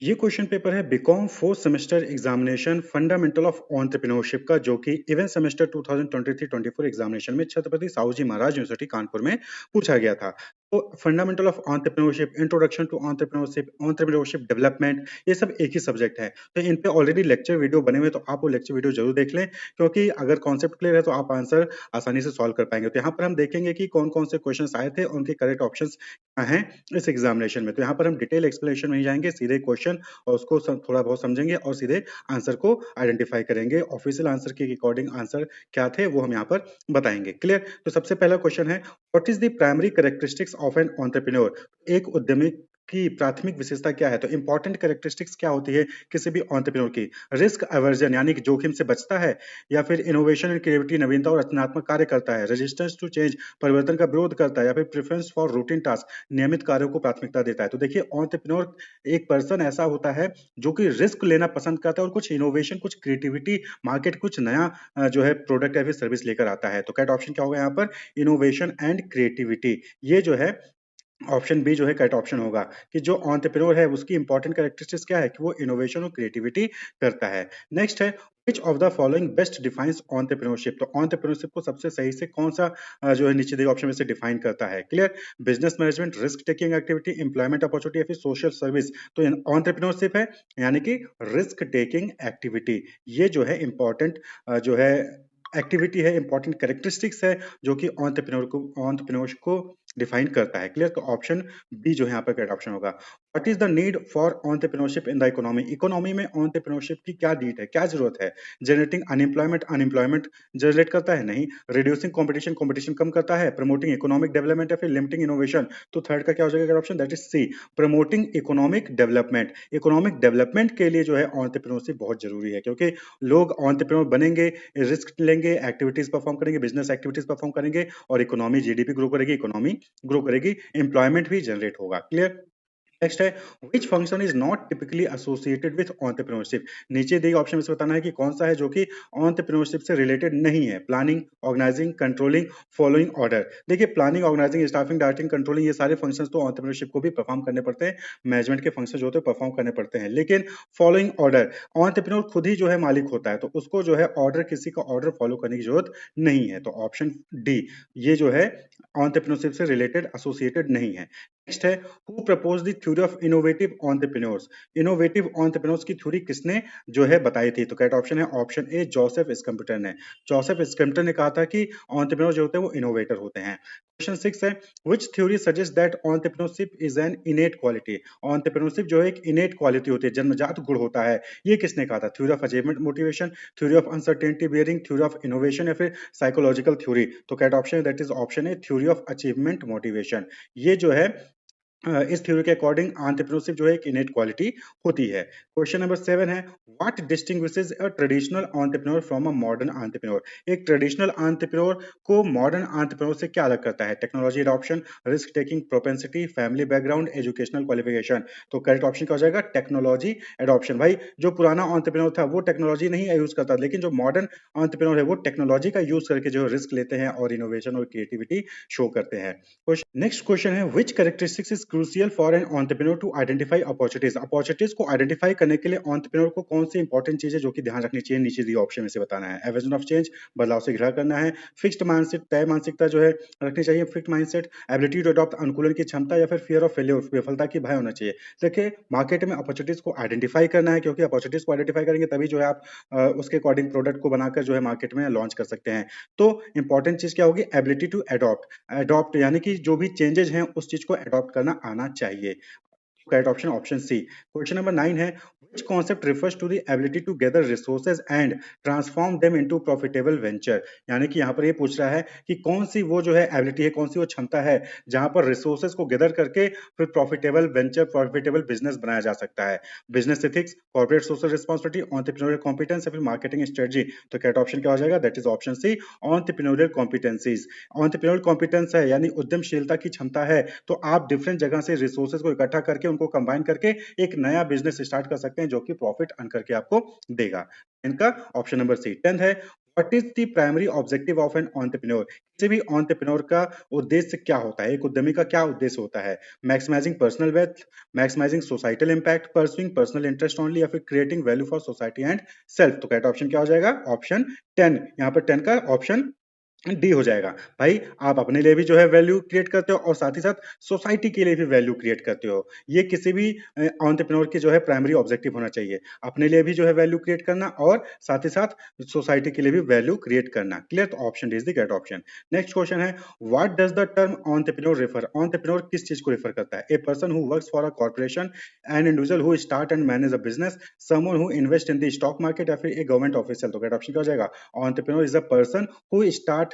ये question paper है B Com fourth semester examination fundamental of entrepreneurship का, जो कि इवेंट सेमेस्टर 2023-24 एग्जामिनेशन में छत्रपति साहूजी महाराज यूनिवर्सिटी कानपुर में पूछा गया था। तो fundamental of entrepreneurship, introduction to entrepreneurship development, ये सब एक ही सब्जेक्ट है। तो इन पे ऑलरेडी लेक्चर वीडियो बने हुए, तो आप वो लेक्चर वीडियो जरूर देख लें, क्योंकि अगर कॉन्सेप्ट क्लियर है तो आप आंसर आसानी से सॉल्व कर पाएंगे। तो यहाँ पर हम देखेंगे कि कौन कौन से क्वेश्चन आए थे, उनके करेक्ट ऑप्शन क्या हैं इस एग्जामिनेशन में। तो यहाँ पर हम डिटेल एक्सप्लेनेशन में ही जाएंगे, सीधे क्वेश्चन और उसको थोड़ा बहुत समझेंगे और सीधे आंसर को आइडेंटिफाई करेंगे। ऑफिशियल आंसर के अकॉर्डिंग आंसर क्या थे वो हम यहाँ पर बताएंगे। क्लियर? तो सबसे पहला क्वेश्चन है, what is the primary characteristics of an entrepreneur? एक उद्यमी की प्राथमिक विशेषता क्या है? तो इंपॉर्टेंट कैरेक्टरिस्टिक्स क्या होती है किसी भी एंटरप्रेन्योर की? रिस्क अवर्जन यानी कि जोखिम से बचता है, या फिर इनोवेशन एंड क्रिएटिविटी नवीनता और रचनात्मक कार्य करता है, रेजिस्टेंस टू चेंज परिवर्तन का विरोध करता है, या फिर प्रेफरेंस फॉर रूटीन टास्क नियमित कार्यों को प्राथमिकता देता है। तो देखिए, एंटरप्रेन्योर एक पर्सन ऐसा होता है जो कि रिस्क लेना पसंद करता है और कुछ इनोवेशन, कुछ क्रिएटिविटी, मार्केट कुछ नया जो है प्रोडक्ट या फिर सर्विस लेकर आता है। तो करेक्ट ऑप्शन क्या होगा यहाँ पर? Innovation and creativity. ये जो है ऑप्शन बी जो है करेक्ट ऑप्शन होगा, कि जो एंटरप्रेन्योर है उसकी इंपॉर्टेंट कैरेक्टरिस्टिक्स क्या है कि वो इनोवेशन और क्रिएटिविटी करता है। नेक्स्ट है, which of the following best defines entrepreneurship? तो एंटरप्रेन्योरशिप को सबसे सही से कौन सा जो है नीचे दिए ऑप्शन में से डिफाइन करता है? Clear? Business management, risk taking activity, employment opportunity, या फिर सोशल सर्विस? तो एंटरप्रेन्योरशिप है यानी कि रिस्क टेकिंग एक्टिविटी। ये जो है इंपॉर्टेंट जो है एक्टिविटी है, इंपॉर्टेंट कैरेक्टरिस्टिक्स है जो कि एंटरप्रेन्योर को डिफाइन करता है। क्लियर? तो ऑप्शन बी जो है यहाँ पर करेक्ट ऑप्शन होगा। What is the need for entrepreneurship in the economy? Economy में एंटरप्रेन्योरशिप की क्या नीड है, क्या जरूरत है? जनरेटिंग अनएम्प्लॉयमेंट, अनएम्प्लॉयमेंट जनरेट करता है? नहीं। रिड्यूसिंग कंपटीशन, कंपटीशन कम करता है? प्रमोटिंग इकोनॉमिक डेवलपमेंट, या फिर लिमिटिंग इनोवेशन? तो थर्ड का क्या हो जाएगा option? That is C, promoting economic development. Economic development के लिए जो है एंटरप्रेन्योरशिप बहुत जरूरी है, क्योंकि लोग एंटरप्रेन्योर बनेंगे, रिस्क लेंगे, एक्टिविटीज परफॉर्म करेंगे, बिजनेस एक्टिविटीज परफॉर्म करेंगे, और इकोनॉमी, जीडीपी ग्रो करेगी, इकोनॉमी ग्रो करेगी, एम्प्लॉयमेंट भी जनरेट होगा। क्लियर? नेक्स्ट है, which function is not typically associated with entrepreneurship? नीचे दिए ऑप्शन में से बताना है कि कौन सा है जो कि एंटरप्रेन्योरशिप से रिलेटेड नहीं है। Planning, organizing, controlling, following order? देखिए, planning, organizing, staffing, directing, controlling, ये सारे फंक्शंस तो एंटरप्रेन्योरशिप को भी परफॉर्म करने पड़ते हैं, मैनेजमेंट के फंक्शन जो होते हैं परफॉर्म करने पड़ते हैं। लेकिन फॉलोइंग ऑर्डर, एंटरप्रेन्योर खुद ही जो है मालिक होता है, तो उसको जो है ऑर्डर, किसी का ऑर्डर फॉलो करने की जरूरत नहीं है। तो ऑप्शन डी, ये जो है एंटरप्रेन्योरशिप से रिलेटेड एसोसिएटेड नहीं है। नेक्स्ट है, who propose the theory of innovative entrepreneurs? Innovative entrepreneurs की थ्योरी किसने जो है बताई थी? तो करेक्ट ऑप्शन है ऑप्शन ए, जोसेफ स्कम्पटन ने। जोसेफ स्कम्पटन ने कहा था कि एंटरप्रेन्योर जो होते हैं वो इनोवेटर होते हैं। क्वेश्चन 6 है, which theory suggest that entrepreneurship is an इनेट quality? Entrepreneurship जो है एक इनेट क्वालिटी होती है, जन्मजात गुण होता है। ये किसने कहा था? Theory of achievement motivation, theory of uncertainty bearing, theory of innovation, या फिर साइकोलॉजिकल थ्योरी? तो करेक्ट ऑप्शन है that is option A, theory of achievement motivation. ये जो है इस थ्योरी के अकॉर्डिंग एंटरप्रेन्योरशिप जो है एक इनेट क्वालिटी होती है। क्वेश्चन नंबर 7 है, what distinguishes a traditional entrepreneur from a modern entrepreneur? एक ट्रेडिशनल एंटरप्रेन्योर को मॉडर्न एंटरप्रेन्योर से क्या अलग करता है? Technology adoption, risk taking propensity, family background, educational qualification? तो करेक्ट ऑप्शन क्या हो जाएगा? Technology adoption. भाई, जो पुराना एंटरप्रेन्योर था वो टेक्नोलॉजी नहीं यूज करता, लेकिन जो मॉडर्न एंटरप्रेन्योर है वो टेक्नोलॉजी का यूज करके जो रिस्क लेते हैं और इनोवेशन और क्रिएटिविटी शो करते हैं। नेक्स्ट क्वेश्चन है, which characteristics is crucial for an entrepreneur to identify opportunities? Opportunities को आइडेंटिफाई करने के लिए एंटरप्रेन्योर को कौन सी इंपॉर्टेंट चीज है जो कि ध्यान रखनी चाहिए? नीचे दिए ऑप्शन में से बताना है। एवर्जन ऑफ चेंज, बदलाव से घृणा करना है, फिक्स्ड माइंडसेट, तय मानसिकता जो है रखनी चाहिए, fixed mindset, ability to adopt, अनुकूलन की क्षमता, या फिर फियर ऑफ फेल्योर, विफलता की भय होना चाहिए। देखिए, मार्केट में अपॉर्चुनिटीज को आइडेंटिफाई करना है, क्योंकि अपॉर्चुनिटीज को आइडेंटिफाई करेंगे तभी जो है आप उसके अकॉर्डिंग प्रोडक्ट को बनाकर जो है मार्केट में लॉन्च कर सकते हैं। तो इंपॉर्टेंट चीज क्या होगी? Ability to adopt. अडॉप्ट यानी कि जो भी चेंजेस हैं उस चीज को अडॉप्ट करना आना चाहिए। Correct option option C. Question number 9 है, which concept refers to the ability to gather resources and transform them into profitable venture? यानी कि यहाँ पर ये पूछ रहा है कि कौन सी वो जो है एबिलिटी है, कौन सी वो क्षमता है जहां पर रिसोर्सेज को गैदर करके फिर प्रॉफिटेबल वेंचर, प्रॉफिटेबल बिजनेस बनाया जा सकता है। Business ethics, corporate social responsibility, entrepreneurial competence, या फिर मार्केटिंग स्ट्रेटजी? तो करेक्ट ऑप्शन क्या हो जाएगा? That is option C, entrepreneurial competencies. Entrepreneurial competence है यानी उद्यमशीलता की क्षमता है, तो आप डिफरेंट जगह से रिसोर्सेज को इकट्ठा करके उनको कंबाइन करके एक नया बिजनेस स्टार्ट कर सकते हैं जो कि प्रॉफिट अर्न करके आपको देगा। इनका ऑप्शन नंबर सी। 10th है, what is the primary objective of an entrepreneur? किसी भी एंटरप्रेन्योर का उद्देश्य क्या होता है, एक उद्यमी का क्या उद्देश्य होता है? Maximising personal wealth, maximising societal impact, pursuing personal interest only, या फिर creating value for society and self. तो करेक्ट ऑप्शन क्या हो जाएगा? ऑप्शन 10। यहाँ पर 10 का ऑप्शन डी हो जाएगा। भाई आप अपने लिए भी जो है वैल्यू क्रिएट करते हो और साथ ही साथ सोसाइटी के लिए भी वैल्यू क्रिएट करते हो। ये किसी भी एंटरप्रेन्योर की जो है प्राइमरी ऑब्जेक्टिव होना चाहिए, अपने लिए भी जो है वैल्यू क्रिएट करना और साथ ही साथ सोसाइटी के लिए भी वैल्यू क्रिएट करना। क्लियर? तो option D is the correct option. Next question है, what does the term entrepreneur refer? Entrepreneur किस चीज को रेफर करता है? A person who works for a corporation, an individual who start and manage a business, someone who invest in the stock market, या फिर a government official. तो correct option क्या हो जाएगा? Entrepreneur is a person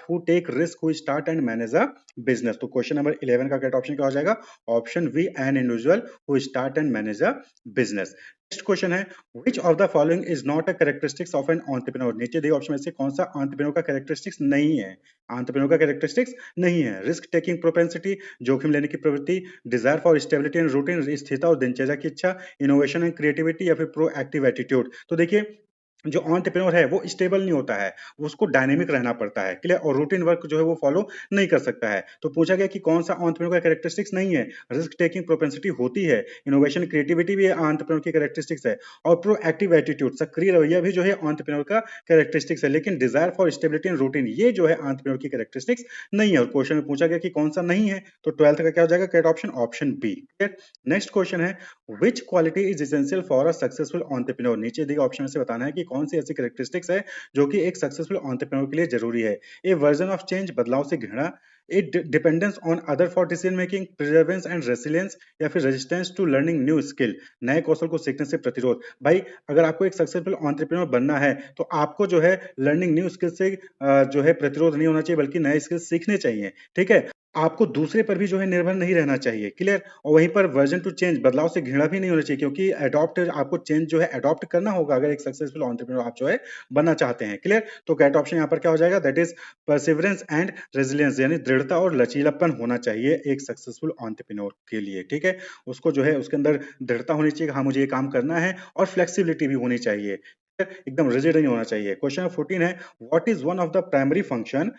who take risk, who start and manage a business। तो question number 11 का correct option क्या हो जाएगा? Option B, an individual who start and manage a business. Next question है, which of the following is not a characteristics of an entrepreneur? नीचे दिए option में से कौन सा एंटरप्रेन्योर का कैरेक्टरिस्टिक्स नहीं है? एंटरप्रेन्योर का कैरेक्टरिस्टिक्स नहीं है। रिस्क टेकिंग प्रोपेंसिटी, जोखिम लेने की प्रवृत्ति, desire for stability and routine, स्थिरता और दिनचर्या की इच्छा, इनोवेशन एंड क्रिएटिविटी, या फिर प्रोएक्टिव एटीट्यूड। तो देखिए, जो एंटरप्रेन्योर है वो स्टेबल नहीं होता है, उसको डायनेमिक रहना पड़ता है। क्लियर? और रूटीन वर्क जो है वो फॉलो नहीं कर सकता है। तो पूछा गया कि कौन सा एंटरप्रेन्योर का कैरेक्टरिस्टिक्स नहीं है? रिस्क टेकिंग प्रोपेंसिटी होती है, इनोवेशन क्रिएटिविटी भी एंटरप्रेन्योर की कैरेक्टरिस्टिक्स है, और प्रोएक्टिव एटीट्यूड, सक्रिय रवैया भी जो है एंटरप्रेन्योर का कैरेक्टरिस्टिक्स है। लेकिन desire for stability and routine ये जो है एंटरप्रेन्योर की कैरेक्टरिस्टिक्स नहीं है। और क्वेश्चन में पूछा गया कि कौन सा नहीं है, तो 12th का क्या हो जाएगा? Correct option option B. Clear? Next question है, which quality is essential for a successful entrepreneur? नीचे दिए ऑप्शन में से बताना है कि कौन सी ऐसी कैरेक्टरिस्टिक्स है जो कि एक सक्सेसफुल एंटरप्रेन्योर के लिए जरूरी है। ए वर्जन ऑफ चेंज, बदलाव से घृणा, a dependence on other for decision making, preservance and resilience, या फिर resistance to learning new skill, नए कौशल को सीखने से प्रतिरोध। भाई अगर आपको एक सक्सेसफुल एंटरप्रेन्योर बनना है तो आपको जो है लर्निंग न्यू स्किल से जो है प्रतिरोध नहीं होना चाहिए, बल्कि नए स्किल सीखने चाहिए। ठीक है? आपको दूसरे पर भी जो है निर्भर नहीं रहना चाहिए। क्लियर? और वहीं पर वर्जन टू चेंज, बदलाव से घृणा भी नहीं होना चाहिए, क्योंकि अडॉप्ट आपको चेंज जो है अडॉप्ट करना होगा अगर एक सक्सेसफुल एंटरप्रेन्योर आप जो है बनना चाहते हैं। क्लियर? तो करेक्ट ऑप्शन यहाँ पर क्या हो जाएगा? That is perseverance and resilience, यानी दृढ़ता और लचीलापन होना चाहिए एक सक्सेसफुल एंटरप्रेन्योर के लिए। ठीक है? उसको जो है उसके अंदर दृढ़ता होनी चाहिए कि हाँ मुझे ये काम करना है, और फ्लेक्सिबिलिटी भी होनी चाहिए, एकदम रिजिड नहीं होना चाहिए। क्वेश्चन 14 है, what is one of the primary function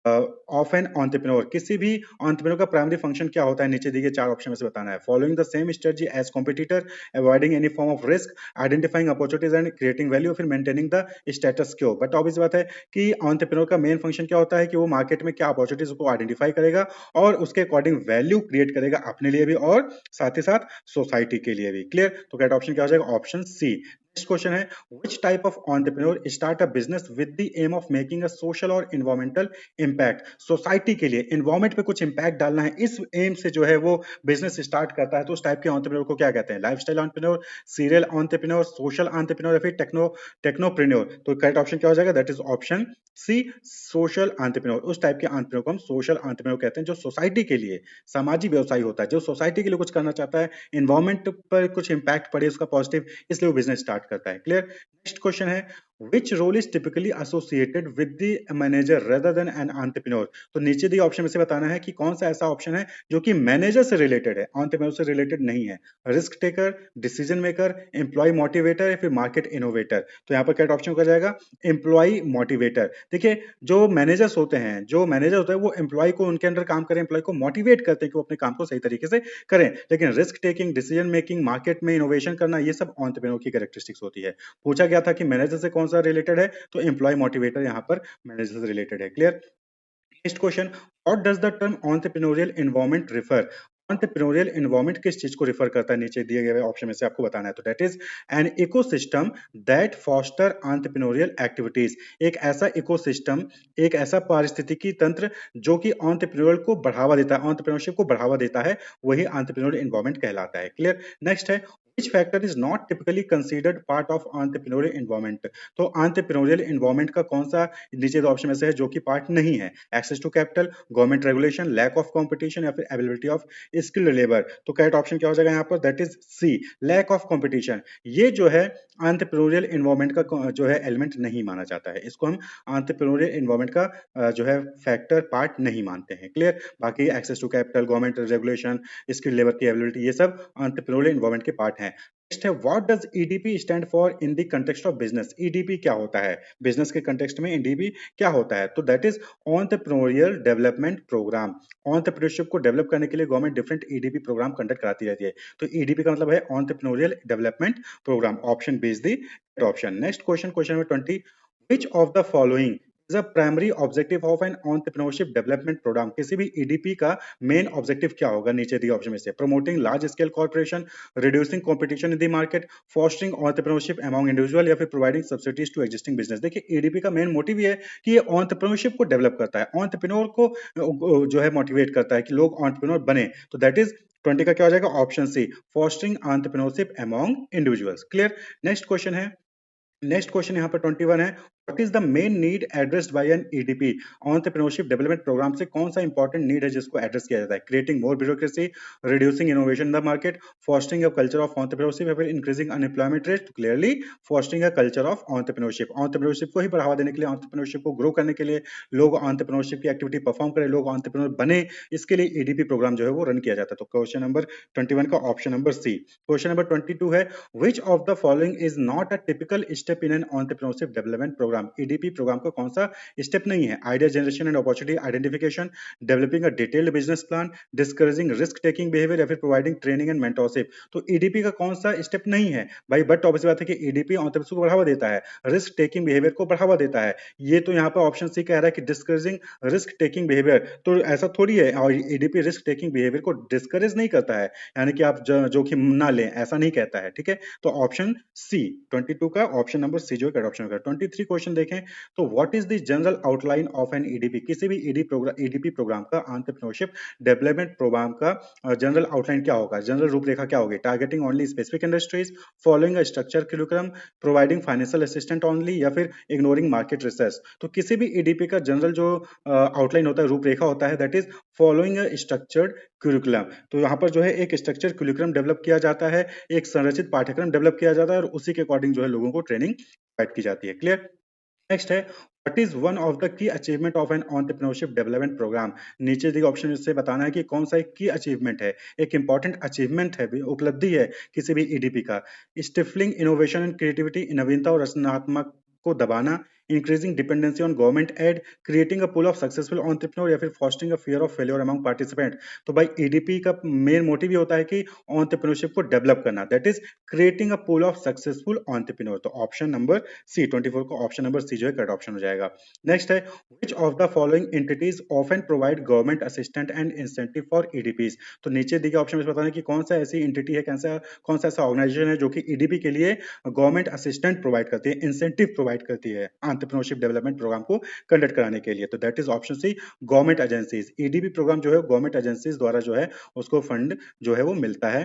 of an entrepreneur? किसी भी एंटरप्रेन्योर का प्राइमरी फंक्शन क्या होता है? नीचे दिए गए 4 ऑप्शन में से बताना है। Following the same strategy as competitor, avoiding any form of risk, identifying opportunities and creating value, फिर maintaining the status quo. But obvious बात है कि एंटरप्रेन्योर का मेन फंक्शन क्या होता है कि वो मार्केट में क्या अपॉर्चुनिटीज को आइडेंटिफाई करेगा और उसके अकॉर्डिंग वैल्यू क्रिएट करेगा अपने लिए भी और साथ ही साथ सोसाइटी के लिए भी। क्लियर? तो करेक्ट ऑप्शन क्या हो जाएगा? Option C. नेक्स्ट क्वेश्चन है, which type of entrepreneur start a business with the aim of making a social और environmental impact? सोसाइटी के लिए इन्वायरमेंट पे कुछ इम्पैक्ट डालना है, इस एम से जो है वो बिजनेस स्टार्ट करता है। तो उस टाइप के एंटरप्रेन्योर को क्या कहते हैं? Lifestyle entrepreneur, serial entrepreneur, social entrepreneur, या फिर टेक्नोप्रेन्योर। तो करेक्ट ऑप्शन क्या हो जाएगा? That is option C, social entrepreneur. उस टाइप के एंटरप्रेन्योर को हम सोशल एंटरप्रेन्योर कहते हैं, जो सोसाइटी के लिए सामाजिक व्यवसाय होता है, जो सोसाइटी के लिए कुछ करना चाहता है, इन्वायरमेंट पर कुछ इम्पैक्ट पड़े उसका पॉजिटिव, इसलिए वो बिजनेस स्टार्ट करता है। क्लियर? नेक्स्ट क्वेश्चन है, which role is typically associated with the manager rather than an entrepreneur? तो नीचे दिए ऑप्शन में से बताना है कि कौन सा ऐसा ऑप्शन है जो कि मैनेजर से रिलेटेड है, एंटरप्रेन्योर से रिलेटेड नहीं है। Risk taker, decision maker, employ motivator, या फिर मार्केट इनोवेटर। तो यहाँ पर करेक्ट ऑप्शन हो जाएगा एम्प्लॉय मोटिवेटर। देखिए, जो मैनेजर्स होते हैं, जो मैनेजर होता है वो एम्प्लॉय को उनके अंडर काम करें, एम्प्लॉय को मोटिवेट करते हैं कि वो अपने काम को सही तरीके से करें। लेकिन risk taking, decision making, market में इनोवेशन करना, ये सब एंटरप्रेन्योर की कैरेक्टरिस्टिक्स होती है। पूछा गया था कि मैनेजर से कौन सा रिलेटेड है, तो एम्प्लॉय मोटिवेटर यहाँ पर मैनेजर से रिलेटेड है। Clear? Next question, what does the term entrepreneurial environment refer? Entrepreneurial environment किस चीज को रेफर करता है? नीचे दिए गए ऑप्शन में से आपको बताना है। तो that is an ecosystem that foster entrepreneurial activities. एक ऐसा इकोसिस्टम, एक ऐसा पारिस्थितिकी तंत्र जो कि एंटरप्रेन्योर को बढ़ावा देता है, एंटरप्रेन्योरशिप को बढ़ावा देता है, वही एंटरप्रेन्योरियल एनवायरनमेंट कहलाता है। क्लियर? नेक्स्ट है, which factor is not typically considered part of entrepreneurial environment? तो entrepreneurial environment का कौन सा नीचे दो ऑप्शन में से है जो कि पार्ट नहीं है? Access to capital, government regulation, lack of competition, या फिर अवेलेबिलिटी ऑफ स्किल्ड लेबर। तो करेक्ट ऑप्शन क्या हो जाएगा यहाँ पर? That is C, lack of competition. ये जो है entrepreneurial environment का जो है एलिमेंट नहीं माना जाता है, इसको हम entrepreneurial environment का जो है फैक्टर पार्ट नहीं मानते हैं। क्लियर? बाकी access to capital, government regulation, skilled labour की अवेलेबिलिटी, ये सब entrepreneurial environment के पार्ट हैं। हैं। नेक्स्ट है what does EDP stand for in the context of business. EDP क्या होता है बिजनेस के कंटेक्स्ट में, ईडीपी क्या होता है? तो that is entrepreneurial development programme. Entrepreneurship को डेवलप करने के लिए government different EDP programme conduct कराती रहती है। तो ईडीपी का मतलब है entrepreneurial development programme. Option B is the option. Next question, question number 20, which of the following is a primary objective of an entrepreneurship development program। किसी भी EDP का मेन ऑब्जेक्टिव क्या होगा नीचे दिए ऑप्शन में से? Promoting large scale corporation, reducing competition in the market, fostering entrepreneurship among individual, या फिर providing subsidies to existing business. देखिए ईडीपी का मेन मोटिव ये है कि ये एंटरप्रेन्योरशिप को डेवलप करता है, एंटरप्रेन्योर को जो है मोटिवेट करता है कि लोग एंटरप्रेन्योर बने। तो दैट इज 20 का क्या हो जाएगा? Option C, fostering entrepreneurship among individuals. Clear. Next question है, नेक्स्ट क्वेश्चन यहाँ पर 21 है, what is the main need addressed by an EDP. Entrepreneurship development programme से कौन सा इंपॉर्टेंट नीड है जिसको एड्रेस किया जाता है? Creating more bureaucracy, reducing innovation in the market, fostering a culture of entrepreneurship, या फिर increasing unemployment rate. Clearly fostering a culture of entrepreneurship. Entrepreneurship को ही बढ़ावा देने के लिए, एंटरप्रेन्योरशिप को ग्रो करने के लिए, लोग एंटरप्रेन्योरशिप की एक्टिविटी परफॉर्म करें, लोग एंटरप्रेन्योर बने, इसके लिए ईडीपी प्रोग्राम जो है वो रन किया जाता है। तो क्वेश्चन नंबर 21 का option number C. Question number 22 है, which of the following is not a typical step in an entrepreneurship development program। EDP programme का कौन सा स्टेप नहीं है? Idea generation and opportunity identification, developing a detailed business plan, discouraging risk taking behaviour, या फिर providing training and mentorship. तो EDP का कौन सा स्टेप नहीं है भाई? बट ऑब्वियस बात है कि ईडीपी एंटरप्रेन्योरशिप को बढ़ावा देता है, रिस्क टेकिंग बिहेवियर को बढ़ावा देता है। ये तो यहाँ पर ऑप्शन सी कह रहा है कि डिस्करेजिंग रिस्क टेकिंग बिहेवियर। तो ऐसा थोड़ी है, और ईडीपी रिस्क टेकिंग बिहेवियर को डिस्करेज नहीं करता है, यानी कि आप जोखिम ना लें, ऐसा नहीं कहता है। ठीक है, तो ऑप्शन सी 22 का ऑप्शन नंबर सी जो है ऑप्शन होगा। 23 क्वेश्चन देखें, तो what is the general outline of an EDP. किसी भी ईडीपी प्रोग्राम का, एंटरप्रेन्योरशिप डेवलपमेंट प्रोग्राम का जनरल आउटलाइन क्या होगा, जनरल रूपरेखा क्या होगी? Targeting only specific industries, following a structure curriculum, providing financial assistant only, या फिर इग्नोरिंग मार्केट रिसर्च। तो किसी भी ईडीपी का जनरल जो आउटलाइन होता है, रूपरेखा होता है, that is following a structured curriculum. तो यहाँ पर जो है एक स्ट्रक्चर करिकुलम डेवलप किया जाता है, एक संरचित पाठ्यक्रम डेवलप किया जाता है, और उसी के अकॉर्डिंग जो है लोगों को ट्रेनिंग प्रोवाइड की जाती है। क्लियर। नेक्स्ट है, what is one of the key achievement of an entrepreneurship development programme. नीचे दिए ऑप्शन से बताना है कि कौन सा एक की अचीवमेंट है, एक इंपॉर्टेंट अचीवमेंट है, उपलब्धि है किसी भी ईडीपी का। स्टिफलिंग इनोवेशन एंड क्रिएटिविटी, नवीनता और रचनात्मक को दबाना, increasing dependency on government aid, creating a pool of successful entrepreneur, या फिर fostering a fear of failure among participant. तो भाई ईडीपी का मेन मोटिव ये होता है कि एंटरप्रेन्योरशिप को डेवलप करना, that is creating a pool of successful entrepreneur. तो ऑप्शन नंबर सी 24 को ऑप्शन नंबर सी जो है करेक्ट ऑप्शन हो जाएगा। नेक्स्ट है, which of the following entities often provide government assistant and incentive for EDPs. तो नीचे दिए ऑप्शन में बताना कि कौन सा ऐसी एंटिटी है, कौन सा ऐसा ऑर्गेनाइजेशन है जो कि ईडीपी के लिए गवर्नमेंट असिस्टेंट प्रोवाइड करती है, इंसेंटिव प्रोवाइड करती है एंटरप्रेन्योरशिप डेवलपमेंट प्रोग्राम को कंडक्ट कराने के लिए। तो that is option C, government agencies. EDP programme जो है गवर्नमेंट एजेंसीज द्वारा जो है उसको फंड जो है वो मिलता है,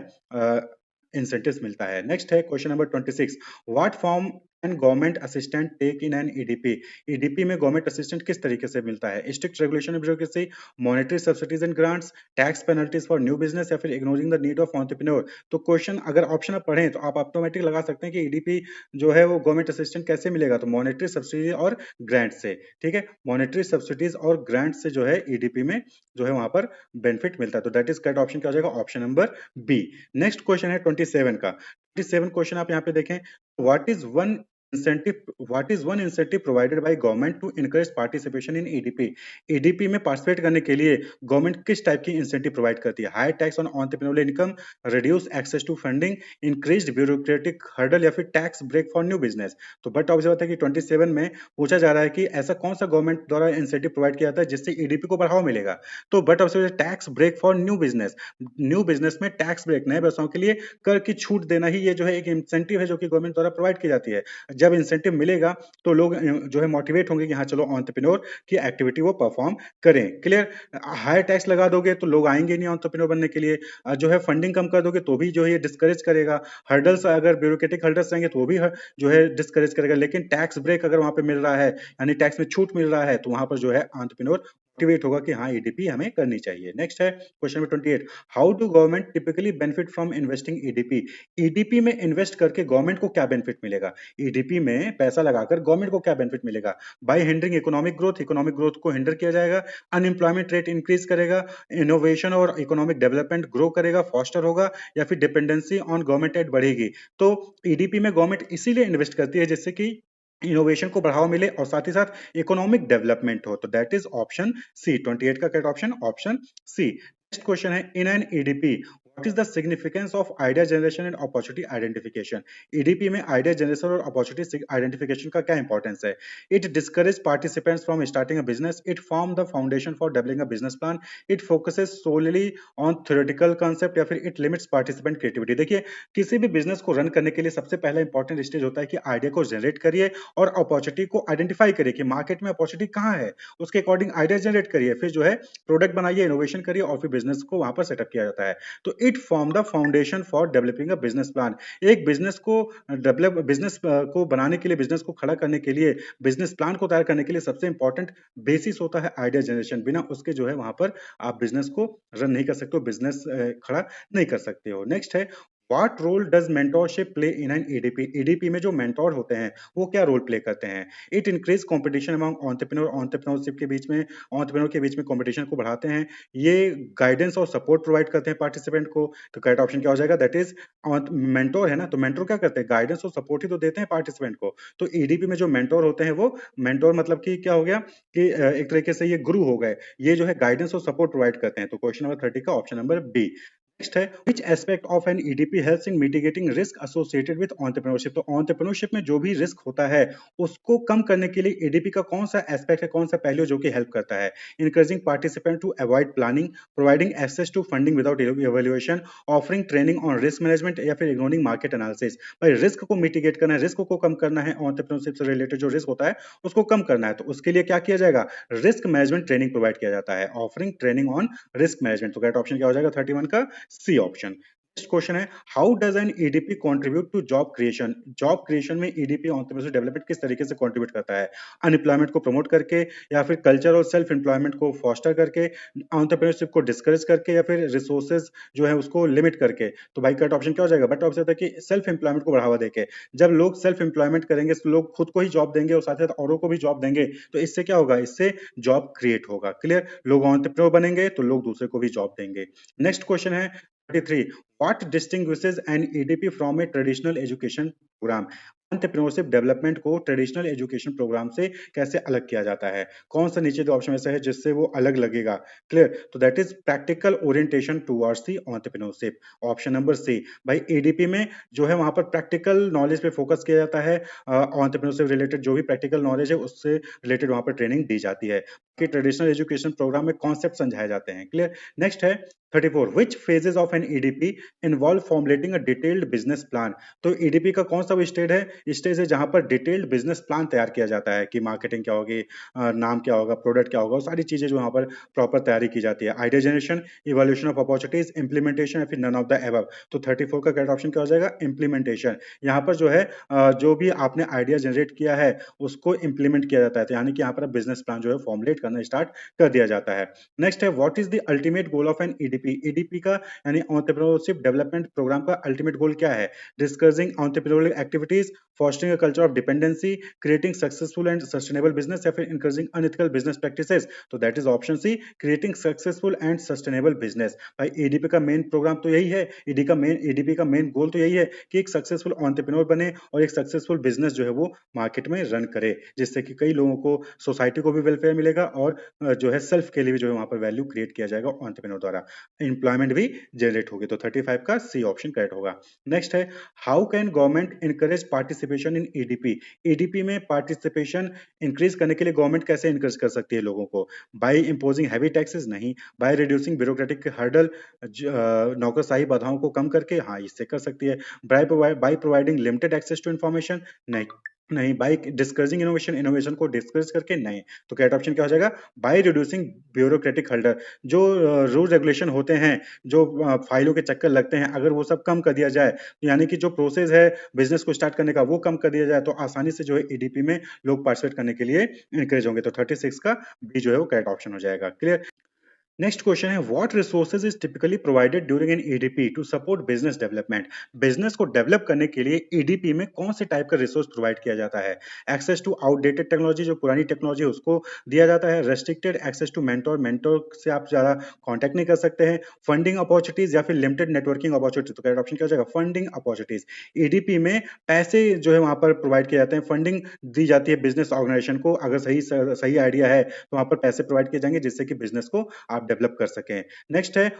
इंसेंटिव्स मिलता है। नेक्स्ट है question number 26, what form and government assistant take in an EDP. EDP में गवर्नमेंट असिस्टेंट किस तरीके से मिलता है? Strict regulation and bureaucracy, monetary subsidies and grants, tax penalties for new business, या फिर ignoring the need of entrepreneur. तो question अगर ऑप्शन आप पढ़ें तो आप ऑटोमेटिक लगा सकते हैं कि ईडीपी जो है वो गवर्नमेंट असिस्टेंट कैसे मिलेगा, तो मॉनेटरी सब्सिडी और ग्रांट से। ठीक है, मॉनेटरी सब्सिडीज और ग्रांट से जो है ईडीपी में जो है वहां पर बेनिफिट मिलता है। तो दैट इज करेक्ट ऑप्शन क्या हो जाएगा? Option number B. Next question है 27 का। 27 क्वेश्चन आप यहाँ पे देखें, what is one incentive provided by government to encourage participation in EDP. EDP में पार्टिसिपेट करने के लिए गवर्नमेंट किस टाइप की इंसेंटिव प्रोवाइड करती है? High tax on entrepreneurial income, reduce access to funding, increased bureaucratic hurdle, या फिर tax break for new business. तो बट ऑब्जर्व होता है कि 27 में पूछा जा रहा है कि ऐसा कौन सा गवर्नमेंट द्वारा इंसेंटिव प्रोवाइड किया जाता है जिससे ईडीपी को बढ़ावा मिलेगा। तो but observe tax break for new business. New business में टैक्स ब्रेक, नए व्यवसायों के लिए कर की छूट देना ही ये जो है एक इंसेंटिव है जो कि गवर्नमेंट द्वारा प्रोवाइड की जाती है। जब इंसेंटिव मिलेगा तो लोग जो है मोटिवेट होंगे कि हाँ चलो एंटरप्रेन्योर की एक्टिविटी वो परफॉर्म करें। क्लियर। हायर टैक्स लगा दोगे तो लोग आएंगे नहीं एंटरप्रेन्योर बनने के लिए। जो है फंडिंग कम कर दोगे तो भी जो है ये डिस्करेज करेगा। हर्डल्स अगर ब्यूरोक्रेटिक हर्डल्स रहेंगे तो वो भी जो है डिस्करेज करेगा। लेकिन टैक्स ब्रेक अगर वहां पे मिल रहा है, यानी टैक्स में छूट मिल रहा है, तो वहां पर जो है एंटरप्रेन्योर मोटिवेट होगा कि हाँ ईडीपी हमें करनी चाहिए। नेक्स्ट है question number 28, how do government typically benefit from investing EDP? EDP में इन्वेस्ट करके गवर्नमेंट को क्या बेनिफिट मिलेगा? ईडीपी में पैसा लगाकर गवर्नमेंट को क्या बेनिफिट मिलेगा? बाय हिंडरिंग इकोनॉमिक ग्रोथ को हिंडर किया जाएगा, अनएम्प्लॉयमेंट रेट इंक्रीज करेगा, इनोवेशन और इकोनॉमिक डेवलपमेंट ग्रो करेगा, फॉस्टर होगा, या फिर डिपेंडेंसी ऑन गवर्नमेंट एड बढ़ेगी। तो ईडीपी में गवर्नमेंट इसीलिए इन्वेस्ट करती है जिससे कि इनोवेशन को बढ़ावा मिले और साथ ही साथ इकोनॉमिक डेवलपमेंट हो। तो दैट इज ऑप्शन सी। 28 का correct option option C. Next question है, in an EDP what is the significance of idea generation and opportunity identification? EDP में आइडिया जनरेशन और अपॉर्चुनिटी आइडेंटिफिकेशन का क्या इंपॉर्टेंस है? It discourage participants from starting a business, it form the foundation for developing a business plan, it focuses solely on theoretical concept, या फिर it limits participant creativity. देखिए, किसी भी business को रन करने के लिए सबसे पहला इंपॉर्टेंट स्टेज होता है कि आइडिया को जनरेट करिए और अपॉर्चुनिटी को आइडेंटिफाई करिए कि मार्केट में अपॉर्चुनिटी कहाँ है, उसके अकॉर्डिंग आइडिया जनरेट करिए, फिर जो है प्रोडक्ट बनाइए, इनोवेशन करिए और फिर बिजनेस को वहां पर सेटअप किया जाता है। तो it form the foundation for developing a business plan. एक बिजनेस को डेवलप बिजनेस को बनाने के लिए, बिजनेस को खड़ा करने के लिए, बिजनेस प्लान को तैयार करने के लिए सबसे इंपॉर्टेंट बेसिस होता है आइडिया जनरेशन। बिना उसके जो है वहां पर आप बिजनेस को रन नहीं कर सकते हो, बिजनेस खड़ा नहीं कर सकते हो। नेक्स्ट है, What role does mentorship play in an EDP? EDP में जो मेंटोर होते हैं वो क्या रोल प्ले करते हैं? It increase competition among entrepreneurship के बीच में, एंटरप्रेन्योर के बीच में कंपटीशन को बढ़ाते हैं। ये गाइडेंस और सपोर्ट प्रोवाइड करते हैं पार्टिसिपेंट को। तो करेक्ट ऑप्शन क्या हो जाएगा? दैट इज मेंटोर है ना, तो मेंटोर क्या करते हैं? गाइडेंस और सपोर्ट ही तो देते हैं पार्टिसिपेंट को। तो ईडीपी में जो मेंटोर होते हैं वो मेंटोर मतलब कि क्या हो गया कि एक तरीके से ये गुरु हो गए, ये जो है गाइडेंस और सपोर्ट प्रोवाइड करते हैं। तो क्वेश्चन नंबर 30 का ऑप्शन नंबर बी। नेक्स्ट है, which aspect of an EDP helps in mitigating risk associated with entrepreneurship? तो entrepreneurship में जो भी रिस्क होता है उसको कम करने के लिए EDP का कौन सा एस्पेक्ट है, कौन सा पहलू जो कि हेल्प करता है? Encouraging participant to avoid planning, providing access to funding without evaluation, offering training on risk management, या फिर ignoring market analysis? भाई रिस्क को मिटिगेट करना है, रिस्क को कम करना है, entrepreneurship से रिलेटेड जो रिस्क होता है उसको कम करना है, तो उसके लिए क्या किया जाएगा? रिस्क मैनेजमेंट ट्रेनिंग प्रोवाइड किया जाता है, offering training on risk management. तो करेक्ट ऑप्शन क्या हो जाएगा 31 का? C option. नेक्स्ट क्वेश्चन है, how does an EDP contribute to job creation? Job creation में ईडीपी एंटरप्रेन्योरशिप डेवलपमेंट किस तरीके से कंट्रीब्यूट करता है? अनएम्प्लॉयमेंट को प्रमोट करके, या फिर कल्चर और सेल्फ एम्प्लॉयमेंट को फॉस्टर करके, एंटरप्रेन्योरशिप को डिस्करेज करके, या फिर रिसोर्सेज जो है उसको लिमिट करके? तो भाई करेक्ट ऑप्शन क्या हो जाएगा? बट ऑप्शन होता है कि सेल्फ एम्प्लॉयमेंट को बढ़ावा देके। जब लोग सेल्फ एम्प्लॉयमेंट करेंगे तो लोग खुद को ही जॉब देंगे और साथ साथ औरों को भी जॉब देंगे, तो इससे क्या होगा? इससे जॉब क्रिएट होगा। क्लियर? लोग एंटरप्रेन्योर बनेंगे तो लोग दूसरे को भी जॉब देंगे। नेक्स्ट क्वेश्चन है 33, what distinguishes an EDP from a traditional education program? Entrepreneurship development को ट्रेडिशनल एजुकेशन प्रोग्राम से कैसे अलग किया जाता है? कौन सा नीचे दो ऑप्शन में से है जिससे वो अलग लगेगा? क्लियर? तो that is practical orientation towards the entrepreneurship, option number C. भाई एडीपी में जो है वहां पर प्रैक्टिकल नॉलेज पे फोकस किया जाता है, एंटरप्रेन्योरशिप रिलेटेड जो भी प्रैक्टिकल नॉलेज है उससे रिलेटेड वहां पर ट्रेनिंग दी जाती है कि ट्रेडिशनल एजुकेशन प्रोग्राम में कॉन्सेप्ट समझाए जाते हैं। क्लियर? नेक्स्ट है 34, which phases of an EDP involve formulating a detailed business plan? तो EDP का कौन सा वो स्टेज है जहां पर डिटेल्ड बिजनेस प्लान तैयार किया जाता है कि मार्केटिंग क्या होगी, नाम क्या होगा, प्रोडक्ट क्या होगा, वो सारी चीजें जो वहां पर प्रॉपर तैयारी की जाती है। Idea generation, evolution of opportunities, implementation, या फिर नन ऑफ द एबव? तो 34 का करेक्ट ऑप्शन क्या हो जाएगा? इंप्लीमेंटेशन। यहाँ पर जो है जो भी आपने आइडिया जनरेट किया है उसको इंप्लीमेंट किया जाता है, तो यानी कि यहाँ पर बिजनेस प्लान जो है फॉर्मुलेट करना स्टार्ट कर दिया जाता है। नेक्स्ट है, what is the ultimate goal of an EDP? EDP का यानी एंटरप्रेन्योरशिप डेवलपमेंट प्रोग्राम का अल्टीमेट गोल क्या है? Discussing entrepreneurial activities, fostering a culture of dependency, creating successful and sustainable business, या फिर encouraging unethical business practices? तो that is option C, creating successful and sustainable business। भाई ADP का main program तो यही है, एडीपी का मेन गोल तो यही है कि एक सक्सेसफुल एंटरप्रेन्योर बने और एक सक्सेसफुल बिजनेस जो है वो मार्केट में रन करे, जिससे कि कई लोगों को, सोसाइटी को भी वेलफेयर मिलेगा और जो है सेल्फ के लिए भी जो है वहां पर वैल्यू क्रिएट किया जाएगा एंटरप्रेन्योर द्वारा, एम्प्लॉयमेंट भी जनरेट होगी। तो 35 का सी ऑप्शन करेक्ट होगा। नेक्स्ट है, how can government encourage participation in EDP? EDP में पार्टिसिपेशन इंक्रीज करने के लिए गवर्नमेंट कैसे इंकरेज कर सकती है लोगों को? By imposing heavy taxes? नहीं। बाय रिड्यूसिंग ब्यूरोक्रेटिक हर्डल, नौकरशाही बाधाओं को कम करके? हाँ, इससे कर सकती है। By providing limited access to information? नहीं। नहीं, बाय डिस्करेजिंग इनोवेशन, इनोवेशन को डिस्करेज करके नहीं। तो करेक्ट ऑप्शन क्या हो जाएगा? बाय रिड्यूसिंग ब्यूरोक्रेटिक हर्डल, जो रूल रेगुलेशन होते हैं, जो फाइलों के चक्कर लगते हैं, अगर वो सब कम कर दिया जाए, यानी कि जो प्रोसेस है बिजनेस को स्टार्ट करने का वो कम कर दिया जाए, तो आसानी से जो है ईडीपी में लोग पार्टिसिपेट करने के लिए इंकरेज होंगे। तो 36 का बी जो है वो करेक्ट ऑप्शन हो जाएगा। क्लियर? नेक्स्ट क्वेश्चन है, what resources is typically provided during an EDP to support business development? Business को डेवलप करने के लिए ईडीपी में कौन से टाइप का रिसोर्स प्रोवाइड किया जाता है? एक्सेस टू आउटडेटेड टेक्नोलॉजी, जो पुरानी टेक्नोलॉजी है उसको दिया जाता है। Restricted access to mentor, mentor से आप ज्यादा कांटेक्ट नहीं कर सकते हैं। फंडिंग अपॉर्चुनिटीज या फिर लिमिटेड नेटवर्किंग अपॉर्चुनिटीज? तो करेक्ट ऑप्शन क्या हो जाएगा? Funding opportunities. ईडीपी में पैसे जो है वहां पर प्रोवाइड किए जाते हैं, फंडिंग दी जाती है बिजनेस ऑर्गेनाइजेशन को। अगर सही सही आइडिया है तो वहां पर पैसे प्रोवाइड किए जाएंगे जिससे कि बिजनेस को आप डेवलप कर सकें। नेक्स्ट है,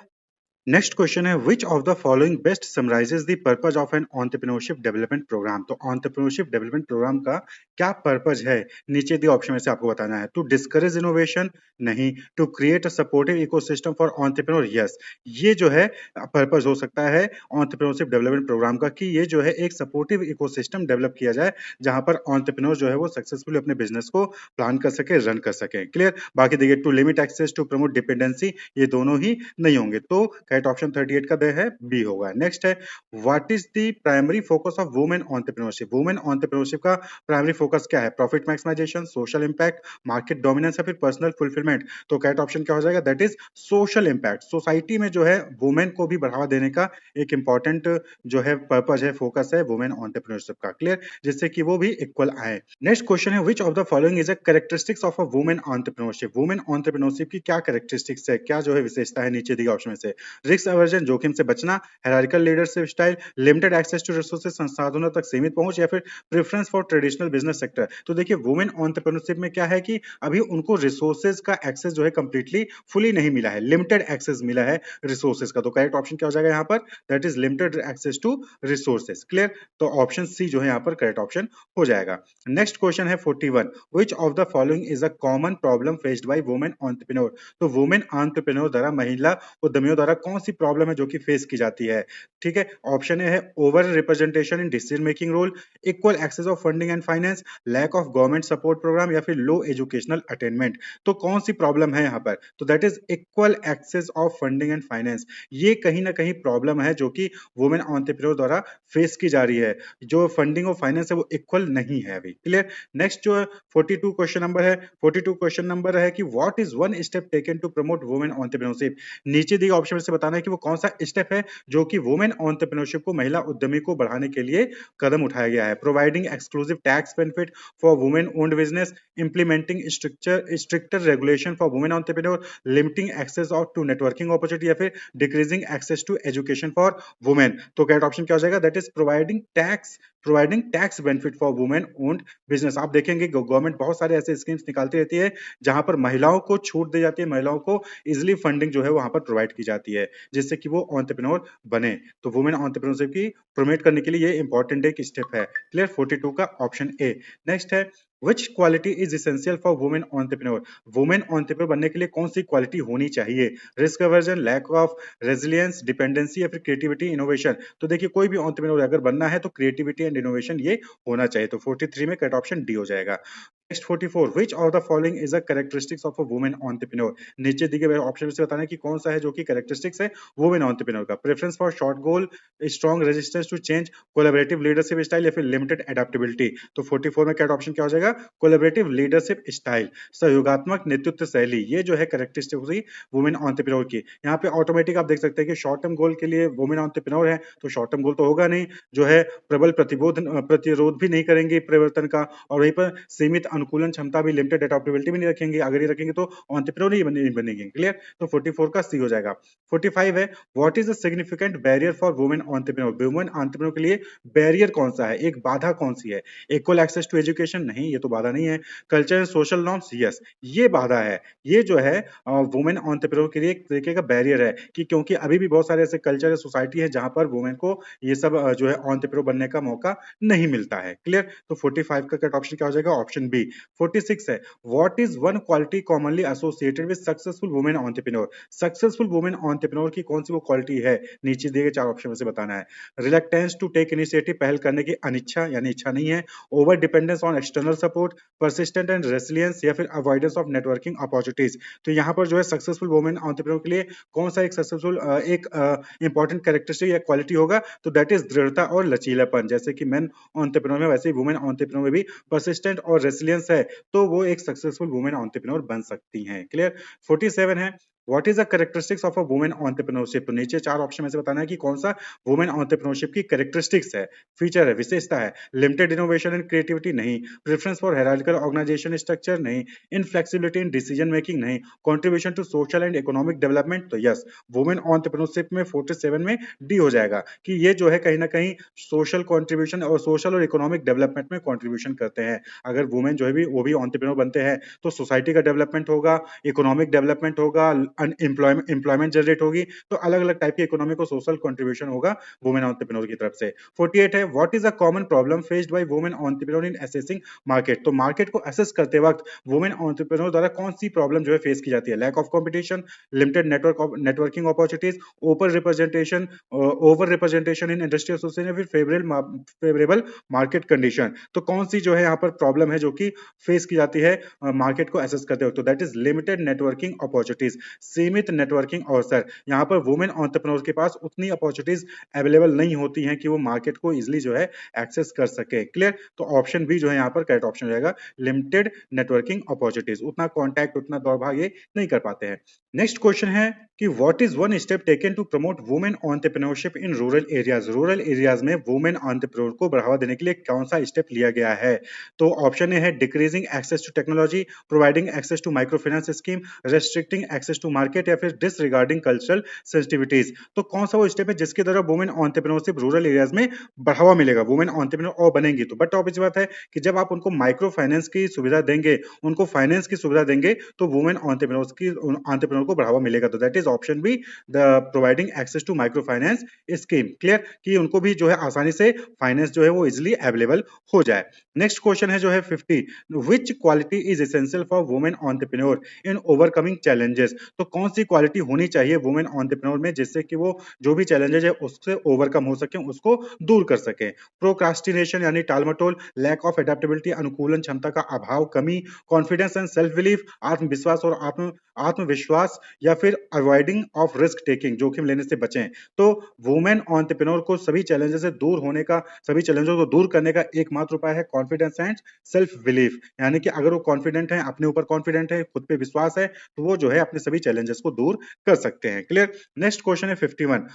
नेक्स्ट क्वेश्चन है, which of the following best summarises the purpose of an entrepreneurship development programme? तो एंटरप्रेन्योरशिप डेवलपमेंट प्रोग्राम का क्या पर्पस है, नीचे दिए ऑप्शन में से आपको बताना है। To discourage innovation? नहीं। To create a supportive ecosystem for entrepreneur? Yes. ये जो है पर्पस हो सकता है एंटरप्रेन्योरशिप डेवलपमेंट प्रोग्राम का, कि ये जो है एक सपोर्टिव इकोसिस्टम डेवलप किया जाए जहां पर एंटरप्रेन्योर जो है वो सक्सेसफुली अपने बिजनेस को प्लान कर सके, रन कर सके। क्लियर? बाकी देखिए, to limit access, to promote dependency, ये दोनों ही नहीं होंगे। तो करेक्ट ऑप्शन 38 का दे है बी होगा। नेक्स्ट है, what is the primary focus of women entrepreneurship? Women entrepreneurship का प्राइमरी फोकस क्या है? Profit maximisation, social impact, market dominance या फिर पर्सनल फुलफिलमेंट? तो करेक्ट ऑप्शन क्या हो जाएगा? That is social impact. Society में जो है वुमेन को भी बढ़ावा देने का एक इंपॉर्टेंट जो है पर्पज है, फोकस है वुमेन एंटरप्रेन्योरशिप का। क्लियर? जिससे कि वो भी इक्वल आए। नेक्स्ट क्वेश्चन है, which of the following is a characteristics of a women entrepreneurship? Women entrepreneurship की क्या कैरेक्टरिस्टिक्स है, क्या जो है विशेषता है, नीचे दिए ऑप्शन में से। रिस्क अवर्जन, जोखिम से बचना, hierarchical leadership style, limited access to resources, संसाधनों तक सीमित पहुंच, या फिर preference for traditional business sector? तो देखिए, वुमेन एंटरप्रेन्योरशिप में क्या है कि अभी उनको रिसोर्सेज का एक्सेस जो है कंप्लीटली फुली नहीं मिला है, लिमिटेड एक्सेस मिला है रिसोर्सेज का। तो करेक्ट ऑप्शन क्या हो जाएगा यहाँ पर? That is limited access to resources. Clear? तो ऑप्शन सी जो है यहाँ पर करेक्ट ऑप्शन हो जाएगा। नेक्स्ट क्वेश्चन है 41, विच of the following is a common problem faced by women entrepreneur? तो वुमेन एंटरप्रेन्योर द्वारा, महिला उद्यमियों द्वारा कौन सी प्रॉब्लम है जो कि फेस की जाती है? ठीक है, ऑप्शन ए है over representation in decision making role, equal access of funding and finance, lack of government support programme, या फिर लो एजुकेशनल अटेनमेंट? तो कौन सी प्रॉब्लम है यहाँ पर? तो that is equal access of funding and finance. ये कहीं ना कहीं प्रॉब्लम है जो कि वुमेन एंटरप्रेन्योर द्वारा फेस की जा रही है। जो फंडिंग और फाइनेंस है वो इक्वल नहीं है अभी। क्लियर? नेक्स्ट जो 42 क्वेश्चन नंबर है, 42 क्वेश्चन नंबर है कि what is one step taken to promote women entrepreneurship? नीचे दिए ऑप्शन में से बताना है कि वो कौन सा स्टेप है जो कि वुमेन एंटरप्रेन्योरशिप को, महिला उद्यमी को बढ़ाने के लिए कदम उठाया गया है। Providing exclusive tax benefit for women owned business, implementing stricter regulation for women entrepreneur, limiting access of to networking opportunity, या फिर decreasing access to education for women? तो करेक्ट ऑप्शन क्या हो जाएगा? That is providing tax benefit for women owned business. आप देखेंगे government बहुत सारे ऐसे स्कीम्स निकालती रहती है जहां पर महिलाओं को छूट दी जाती है, महिलाओं को इजिली फंडिंग जो है वहां पर प्रोवाइड की जाती है जिससे कि वो एंटरप्रेन्योर बने। तो वुमेन एंटरप्रेन्योरशिप की प्रमोट करने के लिए ये इंपॉर्टेंट एक स्टेप है। क्लियर? 42 का ऑप्शन ए। नेक्स्ट है, which quality is essential for women entrepreneur? Women entrepreneur बनने के लिए कौन सी क्वालिटी होनी चाहिए? Risk aversion, lack of resilience, dependency, या फिर क्रिएटिविटी इनोवेशन? तो देखिए, कोई भी एंटरप्रेन्योर अगर बनना है तो क्रिएटिविटी एंड इनोवेशन ये होना चाहिए। तो 43 में करेक्ट ऑप्शन डी हो जाएगा। Next 44, which of the following is a characteristics of a woman entrepreneur? नीचे दिए गए ऑप्शन से बताना है कि कौन सा है जो कि कैरेक्टरिस्टिक्स है वुमेन एंटरप्रेन्योर का। Preference for short goal, strong resistance to change, collaborative leadership style, या फिर लिमिटेड एडेप्टेबिलिटी? तो 44 में क्या ऑप्शन क्या हो जाएगा? कोलैबोरेटिव लीडरशिप स्टाइल, सहयोगात्मक नेतृत्व शैली। ये जो है कैरेक्टरिस्टिक हुई वुमेन एंटरप्रेन्योर की। यहाँ पे ऑटोमेटिक आप देख सकते हैं कि शॉर्ट टर्म गोल के लिए वुमेन एंटरप्रेन्योर है तो शॉर्ट टर्म गोल तो होगा नहीं, जो है प्रबल प्रतिरोध भी नहीं करेंगे परिवर्तन का, और वहीं पर सीमित अनुकूलन क्षमता भी, लिमिटेड एडेप्टेबिलिटी भी नहीं रखेंगे। अगर ये रखेंगे तो एंटरप्रेन्योर ही बनेंगे। क्लियर? तो 44 का सी हो जाएगा। 45 है, what is the significant barrier for women entrepreneur? Women entrepreneur के लिए बैरियर कौन सा है, एक बाधा कौन सी है? Equal access to education? नहीं, ये तो बाधा नहीं है। Culture and social norms? Yes, ये बाधा है। ये जो है वुमेन एंटरप्रेन्योर के लिए एक तरीके का बैरियर है, कि क्योंकि अभी भी बहुत सारे ऐसे कल्चर सोसाइटी है जहां पर वुमेन को ये सब जो है एंटरप्रेन्योर बनने का मौका नहीं मिलता है। क्लियर? तो 45 का करेक्ट ऑप्शन क्या हो जाएगा? ऑप्शन बी, 46 है, what is one quality commonly associated with successful women entrepreneur? Successful women entrepreneur की कौन सी वो क्वालिटी है, नीचे दिए गए चार ऑप्शन में से बताना है। रिलक्टेंस टू टेक इनिशिएटिव, पहल करने की अनिच्छा यानी इच्छा नहीं है, over dependence on external support, persistent and resilience, या फिर अवॉइडेंस ऑफ नेटवर्किंग अपॉर्चुनिटीज। तो यहाँ पर जो है सक्सेसफुल वुमेन एंटरप्रेन्योर के लिए कौन सा एक सक्सेसफुल एक इंपॉर्टेंट कैरेक्टरिस्टिक या क्वालिटी होगा, तो दैट इज दृढ़ता और लचीलापन। जैसे कि मेन एंटरप्रेन्योर में, वैसे ही वुमेन एंटरप्रेन्योर में भी परसिस्टेंट और रेसिलियंस है, तो वो एक सक्सेसफुल वुमेन एंटरप्रेन्योर बन सकती हैं। क्लियर? 47 है, what is the characteristics of a women entrepreneurship? तो नीचे चार ऑप्शन में से बताना है कि कौन सा वुमेन एंटरप्रेन्योरशिप की कैरेक्टरिस्टिक्स है, फीचर है, विशेषता है। लिमिटेड इनोवेशन एंड क्रिएटिविटी नहीं, preference for hierarchical organisation structure नहीं, इनफ्लेक्सिबिलिटी इन डिसीजन मेकिंग नहीं, contribution to social and economic development. तो यस, वुमेन एंटरप्रेन्योरशिप में 47 में डी हो जाएगा कि ये जो है कहीं ना कहीं सोशल कंट्रीब्यूशन और सोशल और इकोनॉमिक डेवलपमेंट में कंट्रीब्यूशन करते हैं। अगर वुमेन जो है भी वो भी एंटरप्रेन्योर बनते हैं तो सोसाइटी का डेवलपमेंट होगा, इकोनॉमिक डेवलपमेंट होगा, एम्प्लॉयमेंट जनरेट होगी, तो अलग अलग टाइप की इकोनॉमिक और सोशल कंट्रीब्यूशन होगा वुमेन एंटरप्रेन्योर की तरफ से। 48 है, what is a common problem faced by women entrepreneur in assessing market? तो मार्केट को असेस करते वक्त वुमेन एंटरप्रेन्योर द्वारा कौन सी प्रॉब्लम जो है फेस की जाती है? Lack of competition, limited networking opportunities, over representation in industry association, फिर फेवरेबल मार्केट कंडीशन। तो कौन सी जो है यहाँ पर प्रॉब्लम है जो कि फेस की जाती है मार्केट को एसेस करते वक्त? तो that is limited networking opportunities, सीमित नेटवर्किंग अवसर। यहाँ पर वुमेन एंटरप्रेन्योर के पास उतनी अपॉर्चुनिटीज अवेलेबल नहीं होती हैं कि वो मार्केट को इजिली जो है एक्सेस कर सके। क्लियर? तो ऑप्शन बी जो है यहाँ पर करेक्ट ऑप्शन हो जाएगा, लिमिटेड नेटवर्किंग अपॉर्चुनिटीज, उतना कॉन्टैक्ट, उतना दौड़ भाग ये नहीं कर पाते हैं। नेक्स्ट क्वेश्चन है कि what is one step taken to promote women entrepreneurship in rural areas? Rural areas में वुमेन एंटरप्रेन्योर को बढ़ावा देने के लिए कौन सा स्टेप लिया गया है? तो ऑप्शन ए है decreasing access to technology, providing access to micro finance scheme, restricting access to market, या फिर डिसरिगार्डिंग कल्चरल सेंसिटिविटीज। तो कौन सा वो स्टेप है जिसके द्वारा वुमेन एंटरप्रेन्योरशिप रूरल एरियाज में बढ़ावा मिलेगा, वुमेन एंटरप्रेन्योर और बनेंगी? तो बट ऑब्वियस बात है कि जब आप उनको माइक्रो फाइनेंस की सुविधा देंगे, उनको फाइनेंस की सुविधा देंगे, तो वुमेन एंटरप्रेन्योर को बढ़ावा मिलेगा। तो that is option B, the providing access to micro finance scheme. Clear? कि उनको भी जो है आसानी से फाइनेंस जो है वो इजिली अवेलेबल हो जाए। नेक्स्ट क्वेश्चन है जो है 50, विच quality is essential for women entrepreneur in overcoming challenges? तो कौन सी क्वालिटी होनी चाहिए वुमेन एंटरप्रेन्योर में जिससे कि वो जो भी चैलेंजेस है उससे ओवरकम हो सके, उसको दूर कर सके? प्रोक्रास्टिनेशन यानी टालमटोल, लैक ऑफ एडेप्टेबिलिटी अनुकूलन क्षमता का अभाव, कमी, कॉन्फिडेंस एंड सेल्फ बिलीफ आत्मविश्वास और आत्मविश्वास, या फिर अवॉइडिंग ऑफ रिस्क टेकिंग जोखिम लेने से बचें? तो वुमेन एंटरप्रेन्योर को सभी चैलेंजेस से दूर होने का, सभी चैलेंजों को दूर करने का एकमात्र उपाय है कॉन्फिडेंस एंड सेल्फ बिलीफ। यानी कि अगर वो कॉन्फिडेंट है, अपने ऊपर कॉन्फिडेंट है, खुद पे विश्वास है, तो वो जो है अपने सभी चैलेंजेस को दूर कर सकते हैं। क्लियर? नेक्स्ट क्वेश्चन है 51,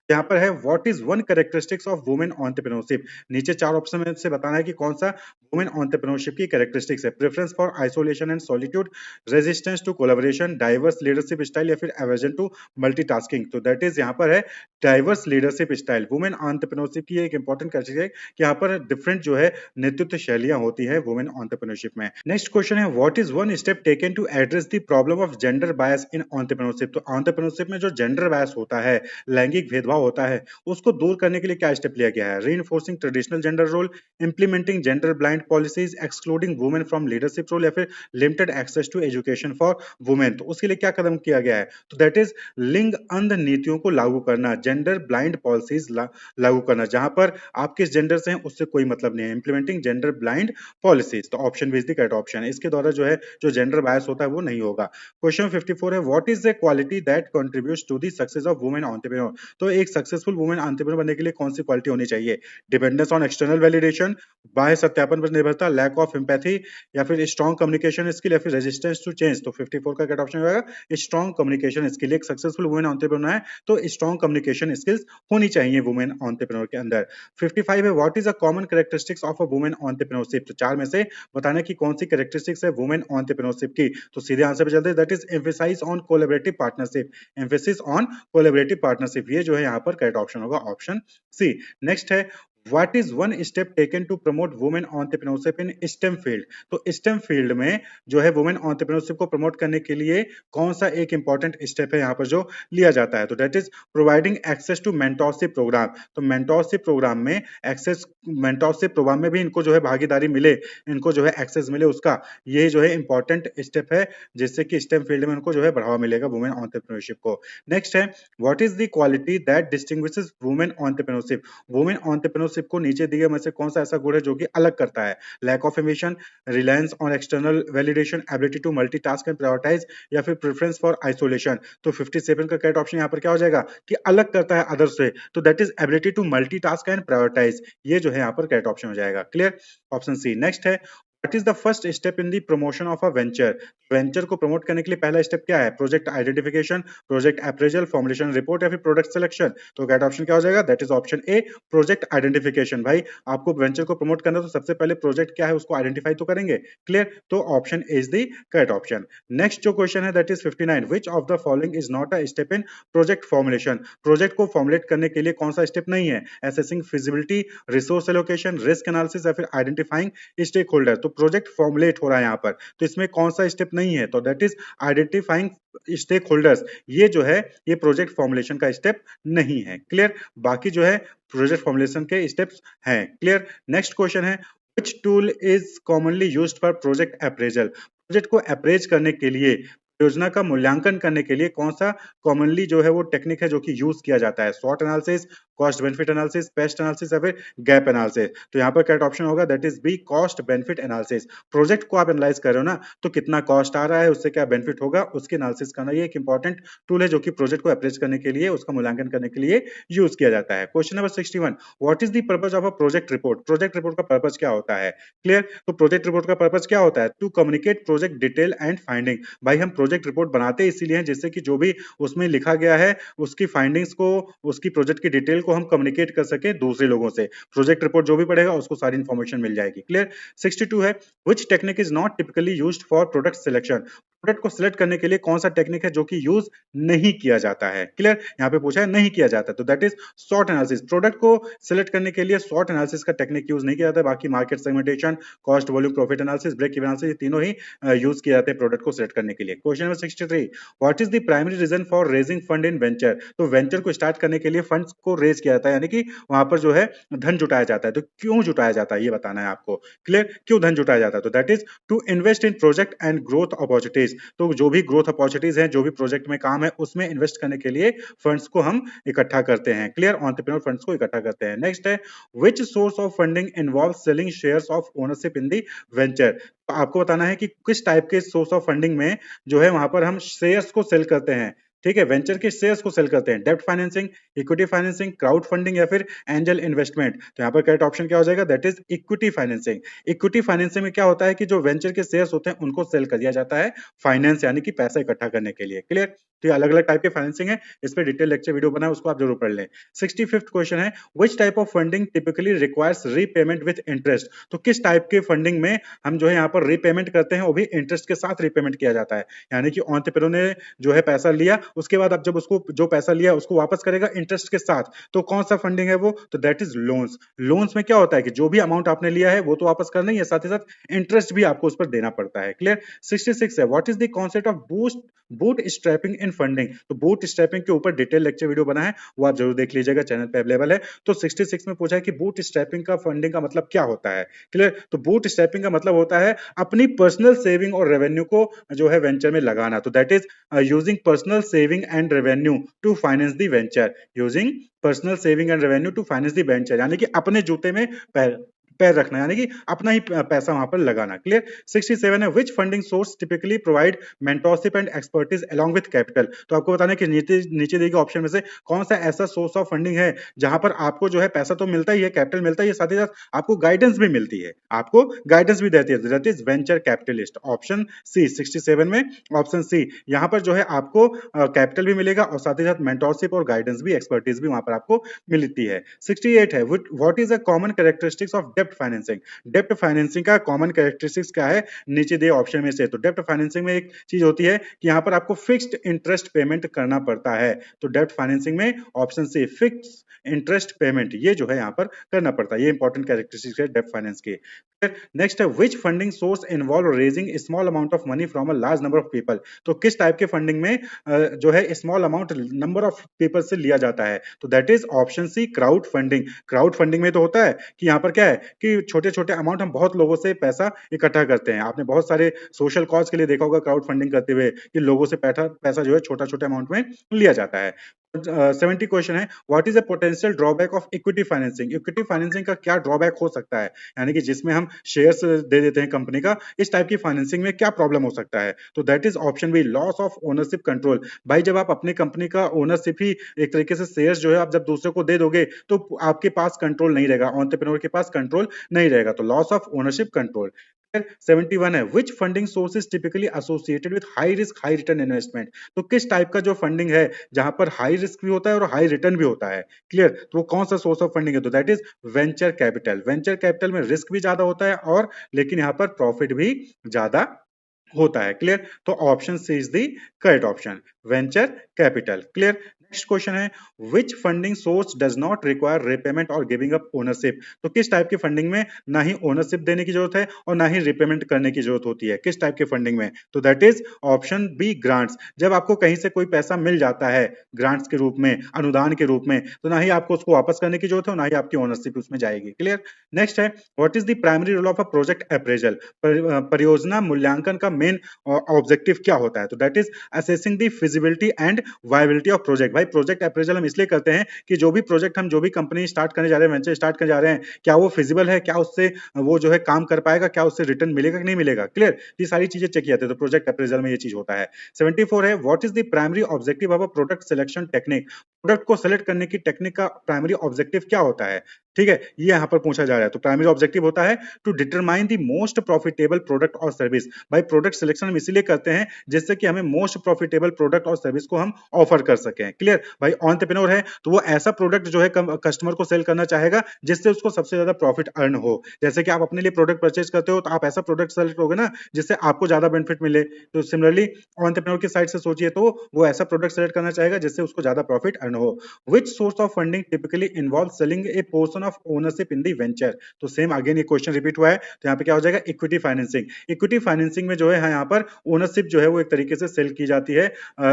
यहाँ पर है what is one characteristics of women entrepreneurship? नीचे चार ऑप्शन में से बताना है कि कौन सा वुमेन एंटरप्रेन्योरशिप की कैरेक्टरिस्टिक्स है। Preference for isolation and solitude, resistance to collaboration, diverse leadership style, या फिर एवर्जन टू मल्टीटास्किंग। तो दैट इज यहाँ पर है diverse leadership style. Women entrepreneurship की एक इंपॉर्टेंट कैरेक्टरिस्टिक है कि यहाँ पर डिफरेंट जो है नेतृत्व शैलियां होती है वुमेन एंटरप्रेन्योरशिप में। नेक्स्ट क्वेश्चन है what is one step taken to address the problem of gender bias in entrepreneurship? तो एंटरप्रेन्योरशिप में जो जेंडर बायस होता है, लैंगिक भेदभाव होता है, उसको दूर करने के लिए क्या स्टेप लिया गया है? Reinforcing traditional gender role, implementing gender blind policies, excluding women from leadership role, या फिर limited access to education for women. तो उसके लिए क्या कदम किया गया है? तो दैट इज लिंग अंध नीतियों को लागू करना, जेंडर ब्लाइंड पॉलिसीज लागू करना, जहां पर आप किस जेंडर से हैं उससे कोई मतलब नहीं है। इंप्लीमेंटिंग जेंडर ब्लाइंड पॉलिसीज, तो option B is the correct option है। इसके द्वारा जो है जो जेंडर बायस होता है वो नहीं होगा। क्वेश्चन 54 है what is the quality that contributes to the success of women entrepreneur? तो एक सक्सेसफुल वुमेन एंटरप्रेन्योर बनने के लिए कौन सी क्वालिटी होनी चाहिए? डिपेंडेंस ऑन एक्सटर्नल वैलिडेशन, बाह्य सत्यापन पर निर्भरता, लैक ऑफ एम्पैथी, या फिर स्ट्रॉन्ग कम्युनिकेशन स्किल, या फिर रेजिस्टेंस टू चेंज। तो 54 का करेक्ट ऑप्शन होगा स्ट्रॉन्ग कम्युनिकेशन स्किल। एक सक्सेसफुल वुमेन एंटरप्रेन्योर है तो स्ट्रॉन्ग कम्युनिकेशन स्किल्स होनी चाहिए वुमेन एंटरप्रेन्योर के अंदर। 55 है what is a common characteristics of a women entrepreneurship? तो चार में से बताना कि कौन सी कैरेक्टरिस्टिक्स है वुमेन एंटरप्रेन्योरशिप की। तो सीधे आंसर पे चलते हैं, that is emphasise on collaborative partnership, emphasis on collaborative partnership. ये जो है यहाँ पर करेक्ट ऑप्शन होगा ऑप्शन सी। नेक्स्ट है what is one step taken to promote women entrepreneurship in STEM field? तो स्टेम फील्ड में जो है वुमेन एंटरप्रेन्योरशिप को प्रमोट करने के लिए कौन सा एक इंपॉर्टेंट स्टेप है यहाँ पर जो लिया जाता है? तो that is providing access to mentorship program. तो मेंटोरशिप प्रोग्राम में एक्सेस, मेंटोरशिप प्रोग्राम में भी इनको जो है भागीदारी मिले, इनको जो है एक्सेस मिले, उसका ये जो है इंपॉर्टेंट स्टेप है, जिससे कि स्टेम फील्ड में उनको जो है बढ़ावा मिलेगा वुमेन एंटरप्रेन्योरशिप को। नेक्स्ट है, what is the quality that distinguishes women entrepreneurship? Women entrepreneurship को नीचे दिए में से कौन सा ऐसा गुण है जो कि अलग करता है? Lack of ambition, reliance on external validation, ability to multitask and prioritise, या फिर प्रेफरेंस फॉर आइसोलेशन। तो 57 का करेक्ट ऑप्शन यहाँ पर क्या हो जाएगा कि अलग करता है अदर से, तो that is ability to multitask and prioritise. ये जो है यहाँ पर करेक्ट ऑप्शन हो जाएगा। क्लियर? Option C. नेक्स्ट है, what is the first step in the promotion of a venture? Venture को प्रमोट करने के लिए पहला स्टेप क्या है? Project identification, project appraisal, formulation report, या फिर प्रोडक्ट सिलेक्शन। तो करेक्ट ऑप्शन क्या हो जाएगा? That is option A, project identification. भाई आपको वेंचर को प्रमोट करना तो सबसे पहले प्रोजेक्ट क्या है उसको आइडेंटिफाई तो करेंगे। क्लियर? तो option A is the correct option. Next जो क्वेश्चन है that is 59, which of the following is not a step in project formulation? Project को फॉर्मुलेट करने के लिए कौन सा स्टेप नहीं है? Assessing feasibility, resource allocation, risk analysis, या फिर आइडेंटिफाइंग स्टेक होल्डर। तो प्रोजेक्ट फॉर्मुलेट हो रहा है यहाँ पर, तो इसमें कौन सा स्टेप नहीं है? तो that is identifying stakeholders. ये जो है ये प्रोजेक्ट फॉर्मुलेशन का स्टेप नहीं है। क्लियर? बाकी जो है प्रोजेक्ट फॉर्मुलेशन के स्टेप्स हैं। क्लियर? नेक्स्ट क्वेश्चन है, which tool is commonly used for project appraisal? Project को अप्रेज करने के लिए, योजना का मूल्यांकन करने के लिए कौन सा कॉमनली जो है वो टेक्निक है जो कि यूज किया जाता है? स्वॉट analysis, cost benefit analysis, PEST analysis, या फिर गैप एनालिसिस। तो यहाँ पर करेक्ट ऑप्शन होगा that is B, cost benefit analysis. Project को आप एनालाइज कर रहे हो ना, तो कितना कॉस्ट आ रहा है, उससे क्या बेनिफिट होगा, उसकी एनालिसिस करना ये एक इंपॉर्टेंट टूल है जो कि प्रोजेक्ट को अप्रेज करने के लिए, उसका मूल्यांकन करने के लिए यूज किया जाता है। Question number 61, what is the purpose of a project report? Project report का पर्पस क्या होता है? क्लियर? तो प्रोजेक्ट रिपोर्ट का पर्पस क्या होता है? To communicate project detail and finding. भाई हम प्रोजेक्ट रिपोर्ट बनाते इसीलिए हैं जिससे कि जो भी उसमें लिखा गया है उसकी फाइंडिंग्स को, उसकी प्रोजेक्ट की डिटेल को हम कम्युनिकेट कर सके दूसरे लोगों से। प्रोजेक्ट रिपोर्ट जो भी पढ़ेगा उसको सारी इंफॉर्मेशन मिल जाएगी। क्लियर? 62 है, which technique is not typically used for product selection? Product को सिलेक्ट करने के लिए कौन सा टेक्निक है जो कि यूज नहीं किया जाता है? क्लियर? यहाँ पे पूछा है नहीं किया जाता, तो that is SWOT analysis. Product को सिलेक्ट करने के लिए सॉर्ट एनालिसिस का टेक्निक यूज नहीं किया जाता है, बाकी market segmentation, cost volume profit analysis, break even analysis, ये तीनों ही यूज किए जाते हैं प्रोडक्ट को सिलेक्ट करने के लिए। Question number 63, what is the primary reason for raising fund in venture? तो वेंचर को स्टार्ट करने के लिए फंड्स को रेज किया जाता है, यानी कि वहां पर जो है धन जुटाया जाता है। तो क्यों जुटाया जाता है ये बताना है आपको। क्लियर? क्यों धन जुटाया जाता है? तो that is to invest in project and growth opportunities. तो जो भी ग्रोथ अपॉर्चुनिटीज हैं, जो भी प्रोजेक्ट में काम है उसमें इन्वेस्ट करने के लिए फंड्स को हम इकट्ठा करते हैं। क्लियर? एंटरप्रेन्योर फंड्स को इकट्ठा करते हैं। नेक्स्ट है, which source of funding involve selling shares of ownership in the venture? तो आपको बताना है कि किस टाइप के सोर्स ऑफ फंडिंग में जो है वहां पर हम शेयर्स को सेल करते हैं। ठीक है, वेंचर के शेयर्स को सेल करते हैं। डेब्ट financing, equity financing, crowd funding, या फिर एंजल इन्वेस्टमेंट। तो यहाँ पर करेक्ट ऑप्शन क्या हो जाएगा? That is equity financing. Equity financing में क्या होता है कि जो वेंचर के शेयर्स होते हैं उनको सेल कर दिया जाता है फाइनेंस, यानी कि पैसा इकट्ठा करने के लिए। क्लियर? तो ये अलग अलग टाइप के फाइनेंसिंग है, इस पर डिटेल लेक्चर वीडियो बना है, उसको आप जरूर पढ़ लें। 65th क्वेश्चन है, which type of funding typically requires repayment with interest? तो किस टाइप के फंडिंग में हम जो है यहाँ पर रीपेमेंट करते हैं, वो भी इंटरेस्ट के साथ रीपेमेंट किया जाता है। यानी कि एंटरप्रेन्योर ने जो है पैसा लिया, उसके बाद अब जब उसको जो पैसा लिया उसको वापस करेगा इंटरेस्ट के साथ, तो कौन सा फंडिंग है वो? तो दैट इज लोन्स। लोन्स में क्या होता है कि जो भी अमाउंट आपने लिया है वो तो वापस करना ही है, साथ ही साथ इंटरेस्ट भी आपको उस पर देना पड़ता है। क्लियर? 66 है, what is the concept of boot strapping in funding? तो बूट स्ट्रैपिंग के ऊपर डिटेल लेक्चर वीडियो बना है, वो आप जरूर देख लीजिएगा, चैनल पे अवेलेबल है। तो 66 में पूछा है कि बूट स्ट्रैपिंग का फंडिंग का मतलब क्या होता है। क्लियर? तो बूट स्ट्रैपिंग का मतलब होता है अपनी पर्सनल सेविंग और रेवेन्यू को जो है वेंचर में लगाना। तो that is using personal saving and revenue to finance the venture. Using personal saving and revenue to finance the venture, यानी कि अपने जूते में पैर पैर रखना, यानी कि अपना ही पैसा वहां पर लगाना। क्लियर? 67 है, which funding source typically provide mentorship and expertise along with capital? तो आपको बताना है कि नीचे नीचे दी गई ऑप्शन में से कौन सा ऐसा सोर्स ऑफ फंडिंग है जहां पर आपको जो है पैसा तो मिलता ही है, कैपिटल मिलता ही है, साथ ही साथ आपको गाइडेंस भी मिलती है, आपको गाइडेंस भी देती है। That is venture capitalist. Option C 67 में, ऑप्शन सी, यहां पर जो है आपको कैपिटल भी मिलेगा और साथ ही साथ मेंटरशिप और गाइडेंस भी, एक्सपर्टीज भी वहां पर आपको मिलती है। 68 है, what is a common characteristics of डेब्ट डेप्ट फाइनेंसिंग। डेप्ट फाइनेंसिंग का कॉमन कैरेक्टरिस्टिक्स क्या है, नीचे दिए ऑप्शन में से। तो डेप्ट फाइनेंसिंग में एक चीज होती है कि यहाँ पर आपको फिक्स्ड इंटरेस्ट पेमेंट करना पड़ता है। तो डेप्ट फाइनेंसिंग में option C fix interest payment, ये जो है यहाँ पर करना पड़ता है। ये इंपॉर्टेंट कैरेक्टरिस्टिक्स है डेप्ट फाइनेंस की। नेक्स्ट है which funding source involve raising small amount of money from a large number of people. तो किस टाइप के फंडिंग में जो है small amount number of people से लिया जाता है, तो that is option C crowd funding. Crowd funding में तो होता है कि यहाँ पर क्या है कि छोटे छोटे अमाउंट हम बहुत लोगों से पैसा इकट्ठा करते हैं। आपने बहुत सारे सोशल कॉज के लिए देखा होगा क्राउड फंडिंग करते हुए कि लोगों से पैसा जो है छोटा छोटे अमाउंट में लिया जाता है। 70 क्वेश्चन है what is the potential drawback of equity financing. Equity financing का क्या ड्रॉबैक हो सकता है, यानी कि जिसमें हम शेयर्स दे देते हैं कंपनी का, इस टाइप की फाइनेंसिंग में क्या प्रॉब्लम हो सकता है। तो that is option B loss of ownership control. भाई जब आप अपनी कंपनी का ओनरशिप ही एक तरीके से शेयर्स जो है आप जब दूसरे को दे दोगे तो आपके पास कंट्रोल नहीं रहेगा, एंटरप्रेन्योर के पास कंट्रोल नहीं रहेगा। तो लॉस ऑफ ओनरशिप कंट्रोल। 71 है which funding source is typically associated with high risk high return investment. तो किस टाइप का जो फंडिंग है जहां पर हाई रिस्क भी होता है और हाई रिटर्न भी होता है। क्लियर, तो वो कौन सा सोर्स ऑफ फंडिंग है, तो that is venture capital. Venture capital में रिस्क भी ज्यादा होता है और लेकिन यहाँ पर प्रॉफिट भी ज्यादा होता है। क्लियर, तो option C is the correct option, venture capital. Clear. Next question है which funding source does not require repayment or giving up ownership. तो किस टाइप की फंडिंग में ना ही ओनरशिप देने की जरूरत है और ना ही रिपेमेंट करने की जरूरत होती है, किस टाइप के फंडिंग में, तो that is option B grants. जब आपको कहीं से कोई पैसा मिल जाता है ग्रांट्स के रूप में, अनुदान के रूप में, तो ना ही आपको उसको वापस करने की जरूरत है और ना ही आपकी ओनरशिप उसमें जाएगी। क्लियर। नेक्स्ट है what is the primary role of a project appraisal. परियोजना मूल्यांकन का मेन ऑब्जेक्टिव क्या होता है, तो that is assessing the feasibility and viability of project. भाई प्रोजेक्ट अप्रेजल हम इसलिए करते हैं कि जो भी प्रोजेक्ट हम जो भी कंपनी स्टार्ट करने जा रहे हैं, वेंचर स्टार्ट करने जा रहे हैं, क्या वो फिजिबल है, क्या उससे वो जो है काम कर पाएगा, क्या उससे रिटर्न मिलेगा कि नहीं मिलेगा। क्लियर, ये सारी चीजें चेक किया जाती है, तो प्रोजेक्ट अप्रेजल में ये चीज होता है। 74 है what is the primary objective of a product selection technique. Product को सेलेक्ट करने की टेक्निक का प्राइमरी ऑब्जेक्टिव क्या होता है। ठीक है, ये यहाँ पर पूछा जा रहा है। तो प्राइमरी ऑब्जेक्टिव होता है to determine the most profitable product और सर्विस। भाई प्रोडक्ट सिलेक्शन हम इसीलिए करते हैं जिससे कि हमें मोस्ट प्रॉफिटेबल प्रोडक्ट और सर्विस को हम ऑफर कर सकें। क्लियर, भाई एंटरप्रेन्योर है तो वो ऐसा प्रोडक्ट जो है कस्टमर को सेल करना चाहेगा जिससे उसको सबसे ज्यादा प्रॉफिट अर्न हो। जैसे कि आप अपने लिए प्रोडक्ट परचेज करते हो तो आप ऐसा प्रोडक्ट सेलेक्ट करोगे ना जिससे आपको ज्यादा बेनिफिट मिले। तो सिमिलरली एंटरप्रेन्योर की साइड से सोचिए तो वो ऐसा प्रोडक्ट सेलेक्ट करना चाहेगा जिससे उसको ज्यादा प्रॉफिट अर्न हो। Which source of funding typically involve selling A portion of ownership in the venture. तो सेम अगेन ये क्वेश्चन रिपीट हुआ है, तो यहाँ पे क्या हो जाएगा इक्विटी फाइनेंसिंग। इक्विटी फाइनेंसिंग में जो है यहाँ पर ओनरशिप जो है वो एक तरीके से सेल की जाती है,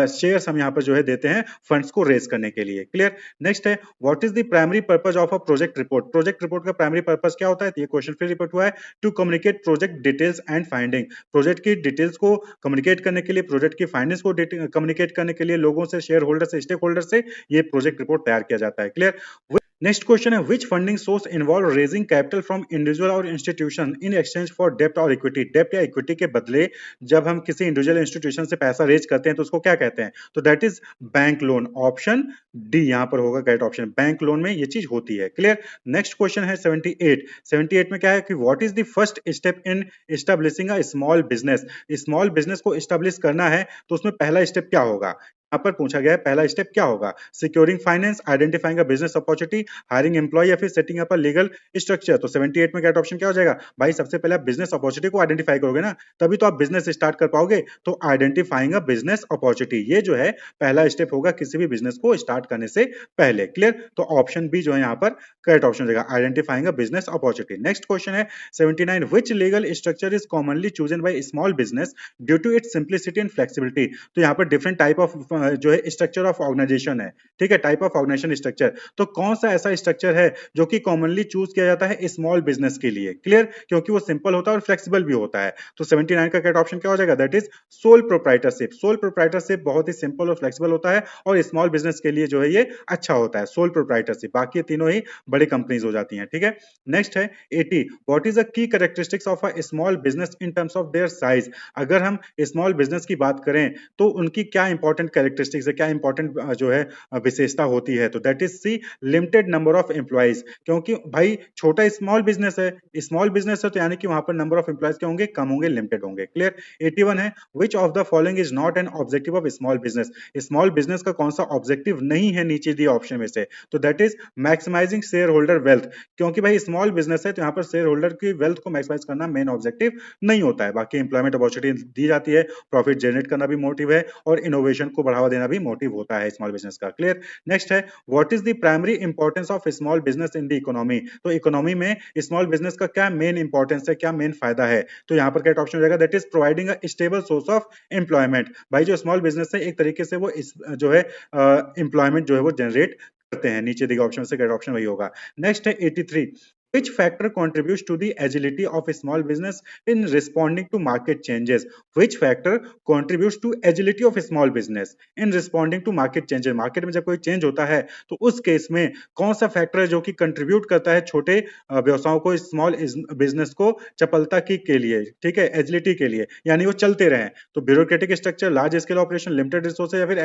शेयर्स हम यहाँ पर जो है देते हैं फंड्स को रेज करने के लिए। क्लियर। नेक्स्ट है what is the primary purpose of a project report. Project report का प्राइमरी पर्पस क्या होता है, तो ये क्वेश्चन फिर रिपीट हुआ है, to communicate project details and finding. Project की डिटेल्स को कम्युनिकेट करने के लिए, प्रोजेक्ट की फाइंडिंग्स को कम्युनिकेट करने के लिए लोगों से, शेयर होल्डर से, स्टेक होल्डर से ये प्रोजेक्ट रिपोर्ट तैयार किया जाता है। क्लियर। नेक्स्ट क्वेश्चन है which funding source involve raising capital from individual और इंस्टीट्यूशन इन एक्सचेंज फॉर डेप्ट और इक्विटी। डेप्ट या इक्विटी के बदले जब हम किसी इंडिविजुअल इंस्टीट्यूशन से पैसा रेज करते हैं तो उसको क्या कहते हैं, तो that is bank loan. Option D यहाँ पर होगा करेक्ट ऑप्शन, बैंक लोन में ये चीज होती है। क्लियर। नेक्स्ट क्वेश्चन है 78। 78 में क्या है कि what is the first step in establishing a small business. Small business को एस्टेब्लिश करना है तो उसमें पहला स्टेप क्या होगा, यहाँ पर पूछा गया है पहला स्टेप क्या होगा, securing finance, identifying a business opportunity, hiring employ या फिर setting up a legal structure. तो 78 में करेक्ट ऑप्शन क्या हो जाएगा, भाई सबसे पहले आप बिजनेस अपॉर्चुनिटी को आइडेंटिफाई करोगे ना, तभी तो आप बिजनेस स्टार्ट कर पाओगे। तो आइडेंटिफाइंग अ बिजनेस अपॉर्चुनिटी ये जो है पहला स्टेप होगा किसी भी बिजनेस को स्टार्ट करने से पहले। क्लियर, तो ऑप्शन बी जो है यहाँ पर करेक्ट ऑप्शन हो जाएगा, identifying a business opportunity. Next question है 79 which legal structure is commonly chosen by small business due to its simplicity and flexibility. तो यहाँ पर डिफरेंट टाइप ऑफ जो है स्ट्रक्चर ऑफ ऑर्गेनाइजेशन है। ठीक है, टाइप ऑफ ऑर्गेनाइजेशन स्ट्रक्चर, तो कौन सा ऐसा स्ट्रक्चर है जो कि कॉमनली चूज किया जाता है स्मॉल बिजनेस के लिए। क्लियर, क्योंकि वो सिंपल होता है और फ्लेक्सिबल भी होता है। तो 79 का करेक्ट ऑप्शन क्या हो जाएगा, that is sole proprietorship. Sole proprietorship बहुत ही सिंपल और फ्लेक्सिबल होता है और स्मॉल बिजनेस के लिए जो है ये अच्छा होता है सोल प्रोप्राइटरशिप, बाकी तीनों ही बड़ी कंपनीज हो जाती हैं। ठीक है। नेक्स्ट है 80 what is the key characteristics of a small business in terms of their size. अगर हम स्मॉल बिजनेस की बात करें तो उनकी क्या इंपॉर्टेंट कैरेक्टरिस्टिक्स कैरेक्टरिस्टिक्स है, क्या इंपॉर्टेंट जो है विशेषता होती है, तो that is C limited number of employees. क्योंकि भाई छोटा स्मॉल बिजनेस है, स्मॉल बिजनेस है, तो यानी कि वहां पर नंबर ऑफ एम्प्लॉइज क्या होंगे, कम होंगे, लिमिटेड होंगे। क्लियर। 81 है, which of the following is not an objective of small business. Small business का कौन सा ऑब्जेक्टिव नहीं है नीचे दिए ऑप्शन में से, तो that is maximising shareholder wealth. क्योंकि भाई स्मॉल बिजनेस है तो यहाँ पर शेयर होल्डर की वेल्थ को मैक्सिमाइज करना मेन ऑब्जेक्टिव नहीं होता है। बाकी एम्प्लॉयमेंट अपॉर्चुनिटी दी जाती है, प्रॉफिट जनरेट करना भी मोटिव है, और इनोवेशन को बढ़ावा देना भी मोटिव होता है स्मॉल बिजनेस का। क्लियर। नेक्स्ट है, what is the primary importance of small business in the economy. तो इकोनॉमी में स्मॉल बिजनेस का क्या मेन इंपॉर्टेंस है, क्या मेन फायदा है, तो यहाँ पर क्या ऑप्शन हो जाएगा, that is providing a stable source of employment. भाई जो स्मॉल बिजनेस है एक तरीके से वो जो है एम्प्लॉयमेंट जो है वो जनरेट करते हैं। नीचे दिए ऑप्शन से ऑप्शन वही होगा। नेक्स्ट है 83, which factor contributes to the agility of a small business in responding to market changes? Which factor contributes to agility of a small business in responding to market changes? Market में जब कोई change होता है तो उस case में कौन सा फैक्टर है जो कि कंट्रीब्यूट करता है छोटे व्यवसायों को, स्मॉल बिजनेस को चपलता की के लिए, ठीक है, एजिलिटी के लिए, यानी वो चलते रहें। तो bureaucratic structure, large scale operation, limited resources, या फिर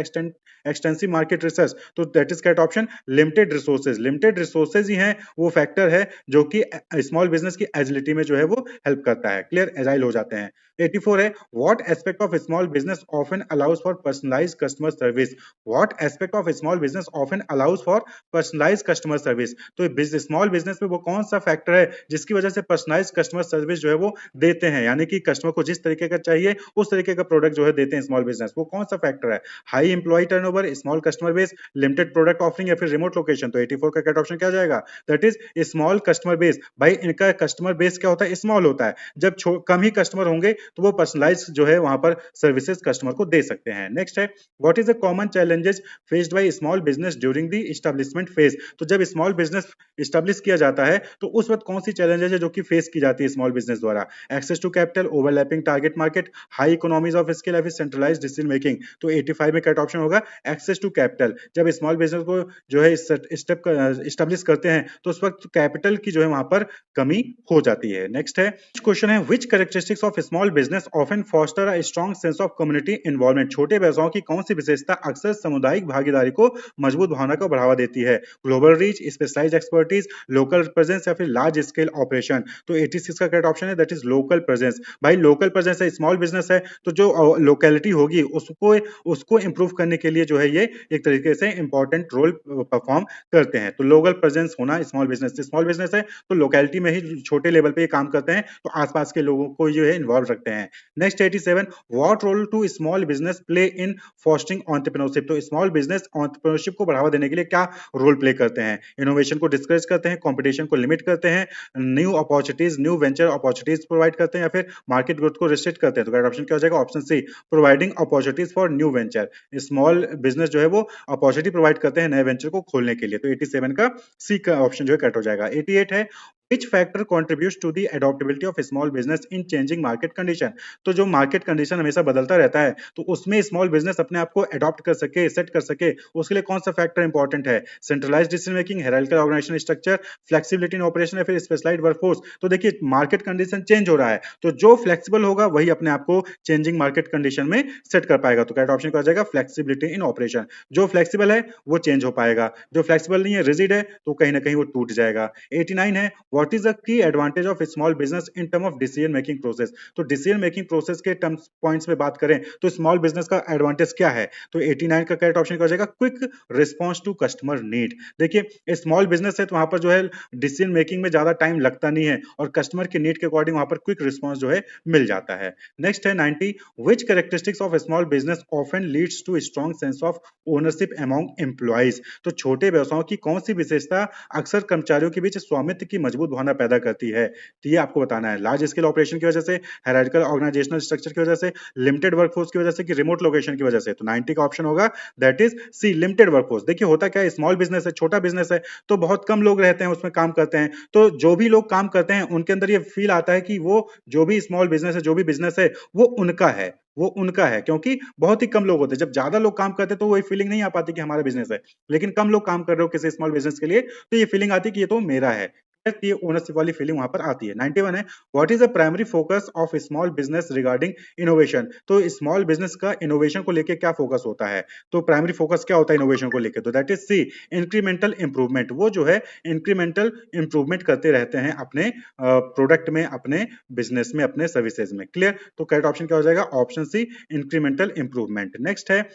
एक्सटेंसिव मार्केट रिसर्च, तो that is correct option limited resources. Limited resources ही हैं वो फैक्टर है जो कि स्मॉल बिजनेस की एजिलिटी में जो है वो हेल्प करता है। क्लियर, एजाइल हो जाते हैं। 84 है, what aspect of small business often allows for personalised customer service. What aspect of small business often allows for personalised customer service. तो स्मॉल बिजनेस में वो कौन सा फैक्टर है जिसकी वजह से पर्सनलाइज्ड कस्टमर सर्विस जो है वो देते हैं, यानी कि कस्टमर को जिस तरीके का चाहिए उस तरीके का प्रोडक्ट जो है देते हैं स्मॉल बिजनेस, वो कौन सा फैक्टर है। High employ turnover, small customer base, limited product offering, या फिर रिमोट लोकेशन। तो 84 का करेक्ट ऑप्शन क्या जाएगा, that is small customer base. भाई इनका कस्टमर बेस क्या होता है, स्मॉल होता है। जब कम ही कस्टमर होंगे तो वो पर्सनलाइज जो है वहां पर सर्विसेज कस्टमर को दे सकते हैं। नेक्स्ट है, what is the common challenges faced by small business during the establishment phase. तो जब स्मॉल बिजनेस एस्टैब्लिश किया जाता है तो उस वक्त कौन सी चैलेंजेस है जो कि फेस की जाती है स्मॉल बिजनेस द्वारा। Access to capital, overlapping target market, high economies of scale, या फिर सेंट्रलाइज्ड डिसीजन मेकिंग। तो 85 में करेक्ट ऑप्शन होगा एक्सेस टू कैपिटल। जब स्मॉल बिजनेस को जो है स्टेप एस्टैब्लिश करते हैं तो उस वक्त कैपिटल की जो है वहां पर कमी हो जाती है। नेक्स्ट है, क्वेश्चन है, which characteristics of small business often foster a strong sense of community involvement. छोटे व्यवसायों की कौन सी विशेषता अक्सर सामुदायिक भागीदारी को मजबूत भावना को बढ़ावा देती है। Global reach, specialised expertise, local presence, या फिर लार्ज स्केल ऑपरेशन। तो 86 का करेक्ट ऑप्शन है दैट इज लोकल प्रेजेंस। भाई लोकल प्रेजेंस है, स्मॉल बिजनेस है तो जो लोकेलिटी होगी उसको उसको इंप्रूव करने के लिए जो है ये एक तरीके से इंपॉर्टेंट रोल परफॉर्म करते हैं। तो लोकल प्रेजेंस होना स्मॉल बिजनेस है तो लोकेलिटी में ही छोटे लेवल पे ये काम करते हैं, तो आसपास के लोगों को जो है इन्वॉल्व रखते हैं। Next 87, what role to small business play in fostering entrepreneurship. तो स्मॉल बिजनेस एंटरप्रेन्योरशिप को बढ़ावा देने के लिए क्या रोल प्ले करते हैं। इनोवेशन को डिस्करेज करते हैं, कंपटीशन को लिमिट करते हैं, new opportunities, new venture opportunities provide करते हैं, या फिर मार्केट ग्रोथ को रिस्ट्रिक्ट करते हैं। तो करेक्ट ऑप्शन क्या हो जाएगा, option C, providing opportunities for new venture. Small business जो है वो अपॉर्चुनिटी प्रोवाइड करते हैं नए वेंचर को खोलने के लिए। तो 87 का सी का ऑप्शन जो है करेक्ट हो जाएगा। 88 है, which factor contributes to the adaptability of small business in changing market condition। तो जो मार्केट कंडीशन हमेशा बदलता रहता है तो उसमें स्मॉल बिजनेस अपने आप को अडॉप्ट कर सके, सेट कर सके, उसके लिए कौन सा फैक्टर इंपॉर्टेंट है। Centralised decision making, hierarchical organisation structure, flexibility in operation, या फिर स्पेशलाइज्ड वर्कफोर्स। तो देखिए मार्केट कंडीशन चेंज हो रहा है तो जो फ्लेक्सिबल होगा वही अपने आप को चेंजिंग मार्केट कंडीशन में सेट कर पाएगा। तो करेक्ट ऑप्शन क्या हो जाएगा, फ्लेक्सिबिलिटी इन ऑपरेशन। जो फ्लेक्सिबल है वो चेंज हो पाएगा, जो फ्लेक्सिबल नहीं है, रिजिड है, तो कहीं ना कहीं वो टूट जाएगा। 89 है, what is the key advantage of small business in term of decision making process. तो डिसीजन मेकिंग प्रोसेस के टर्म्स पॉइंट्स में बात करें तो स्मॉल बिजनेस का एडवांटेज क्या है। तो 89 का करेक्ट ऑप्शन क्या हो जाएगा, quick response to customer need. देखिए स्मॉल बिजनेस है तो वहां पर जो है डिसीजन मेकिंग में ज्यादा टाइम लगता नहीं है और कस्टमर के नीड के अकॉर्डिंग वहां पर क्विक रिस्पांस जो है मिल जाता है। नेक्स्ट है 90, which characteristics of small business often leads to strong sense of ownership among employees. तो छोटे व्यवसायों की कौन सी विशेषता अक्सर कर्मचारियों के बीच स्वामित्व की मजबूत भावना पैदा करती है। तो ये आपको बताना है, लार्ज स्केल ऑपरेशन की वजह से, हायरार्किकल ऑर्गेनाइजेशनल स्ट्रक्चर की वजह से, लिमिटेड वर्कफोर्स की वजह से, कि रिमोट लोकेशन की वजह से। तो 90 का ऑप्शन होगा that is C, limited workforce. देखिए होता क्या है, स्मॉल बिजनेस है, छोटा बिजनेस है तो बहुत कम लोग रहते हैं उसमें काम करते हैं, तो जो भी लोग काम करते हैं उनके अंदर ये फील आता है कि वो जो भी स्मॉल बिजनेस है, जो भी बिजनेस है वो उनका है, वो उनका है, क्योंकि बहुत ही कम लोग होते हैं। जब ज्यादा लोग काम करते हैं तो वो फीलिंग नहीं आ पाती कि हमारा बिजनेस है, लेकिन कम लोग काम कर रहे हो किसी स्मॉल बिजनेस के लिए तो ये फीलिंग आती है कि ये तो मेरा है। ये ओनरशिप वाली फीलिंग वहां पर आती है। 91 है, what is the primary focus of small business regarding innovation? तो स्मॉल बिजनेस का इनोवेशन को लेके क्या फोकस होता है? तो प्राइमरी फोकस क्या होता है इनोवेशन को लेके? तो that is C, incremental improvement. वो जो है इंक्रीमेंटल इंप्रूवमेंट करते रहते हैं अपने प्रोडक्ट में, अपने बिजनेस में, अपने सर्विसेज में। क्लियर? तो करेक्ट ऑप्शन क्या हो जाएगा? Option C, incremental improvement. Next है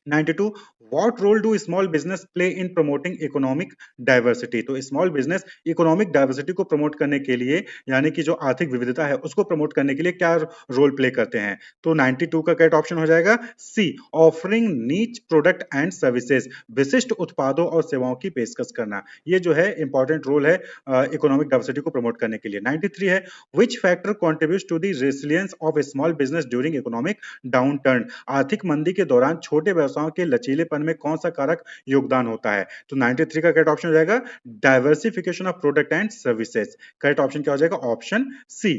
92, what role do small business play in promoting economic diversity? तो स्मॉल बिजनेस इकोनॉमिक डाइवर्सिटी को प्रमोट करने के लिए, यानी कि जो आर्थिक विविधता है उसको प्रमोट करने के लिए क्या रोल प्ले करते हैं? तो 92 का करेक्ट ऑप्शन हो जाएगा C, offering niche product and services, विशिष्ट उत्पादों और सेवाओं की पेशकश करना। ये जो है इंपॉर्टेंट रोल है इकोनॉमिक डाइवर्सिटी को प्रमोट करने के लिए। 93 है, which factor contributes to the resilience of a small business during economic downturn? आर्थिक मंदी के दौरान छोटे व्यवसायों के लचीलेपन में कौन सा कारक योगदान होता है? तो 93 का करेक्ट ऑप्शन हो जाएगा diversification of product and services. Correct option क्या हो जाएगा? Option C.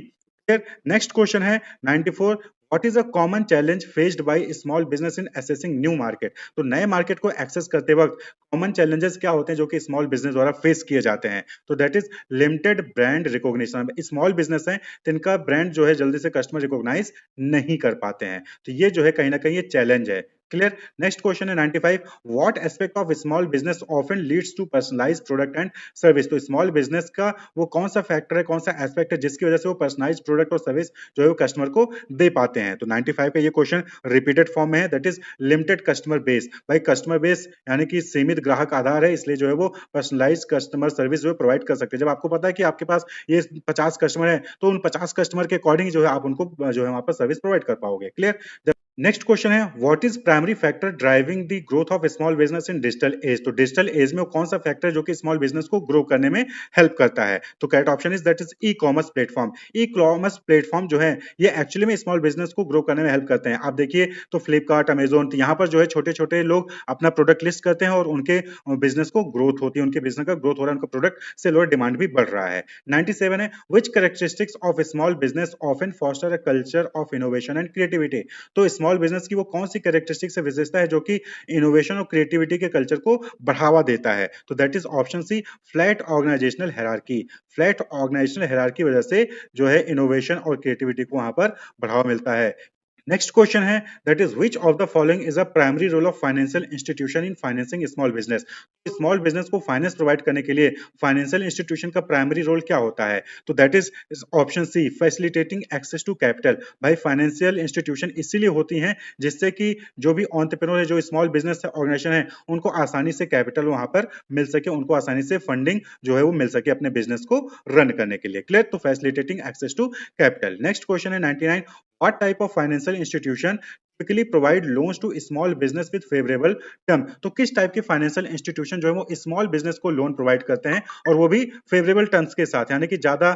नेक्स्ट क्वेश्चन है 94, what is a common challenge faced by small business in accessing new market? तो नए मार्केट को एक्सेस करते वक्त कॉमन चैलेंजेस क्या होते हैं जो कि स्मॉल बिजनेस द्वारा फेस किए जाते हैं? तो that is limited brand recognition. Small business है, जिनका ब्रांड जो है जल्दी से कस्टमर रिकॉग्नाइज नहीं कर पाते हैं, तो ये जो है कहीं ना कहीं ये चैलेंज है। क्लियर? नेक्स्ट क्वेश्चन है 95, what aspect of small business often leads to personalised product and service? तो स्मॉल बिजनेस का वो कौन सा फैक्टर है, कौन सा एस्पेक्ट है जिसकी वजह से वो पर्सनलाइज्ड प्रोडक्ट और सर्विस जो है वो कस्टमर को दे पाते हैं? तो 95 का ये क्वेश्चन रिपीटेड फॉर्म में है, that is limited customer base. भाई कस्टमर बेस यानी कि सीमित ग्राहक आधार है, इसलिए जो है वो पर्सनलाइज्ड कस्टमर सर्विस जो है प्रोवाइड कर सकते हैं। जब आपको पता है कि आपके पास ये 50 कस्टमर है, तो उन 50 कस्टमर के अकॉर्डिंग जो है आप उनको जो है वहां पर सर्विस प्रोवाइड कर पाओगे। क्लियर? नेक्स्ट क्वेश्चन है, what is primary factor driving the growth of small business in digital age? तो डिजिटल एज में कौन सा फैक्टर जो कि स्मॉल बिजनेस को ग्रो करने में हेल्प करता है? तो correct option is that is e commerce platform. E commerce platform जो है ये एक्चुअली में स्मॉल बिजनेस को ग्रो करने में हेल्प करते हैं। आप देखिए तो फ्लिपकार्ट, अमेजोन, यहाँ पर जो है छोटे छोटे लोग अपना प्रोडक्ट लिस्ट करते हैं और उनके बिजनेस को ग्रोथ होती है, उनके बिजनेस का ग्रोथ हो रहा है, उनका प्रोडक्ट से लोअर डिमांड भी बढ़ रहा है। 97 है, which characteristics of small business often foster a culture of innovation and creativity? तो स्मॉल बिजनेस की वो कौन सी कैरेक्टरिस्टिक्स है, विशेषता है जो कि इनोवेशन और क्रिएटिविटी के कल्चर को बढ़ावा देता है? तो that is option C, flat organisational hierarchy. Flat organisational hierarchy वजह से जो है इनोवेशन और क्रिएटिविटी को वहां पर बढ़ावा मिलता है। नेक्स्ट क्वेश्चन है, that is which of the following is a primary role of financial institution in financing small business? Small business को फाइनेंस प्रोवाइड करने के लिए फाइनेंशियल इंस्टीट्यूशन का प्राइमरी रोल क्या होता है? तो that is option C, facilitating access to capital. भाई फाइनेंशियल इंस्टीट्यूशन इसीलिए होती हैं जिससे कि जो भी एंटरप्रेन्योर है, जो स्मॉल बिजनेस ऑर्गेनाइजेशन है, उनको आसानी से कैपिटल वहां पर मिल सके, उनको आसानी से फंडिंग जो है वो मिल सके अपने बिजनेस को रन करने के लिए। क्लियर? तो facilitating access to capital. Next question है 99, what type of financial institution typically provide loans to small business with favorable term? तो किस टाइप के फाइनेंशियल इंस्टीट्यूशन जो है वो स्मॉल बिजनेस को लोन प्रोवाइड करते हैं और वो भी फेवरेबल टर्म्स के साथ, यानी कि ज्यादा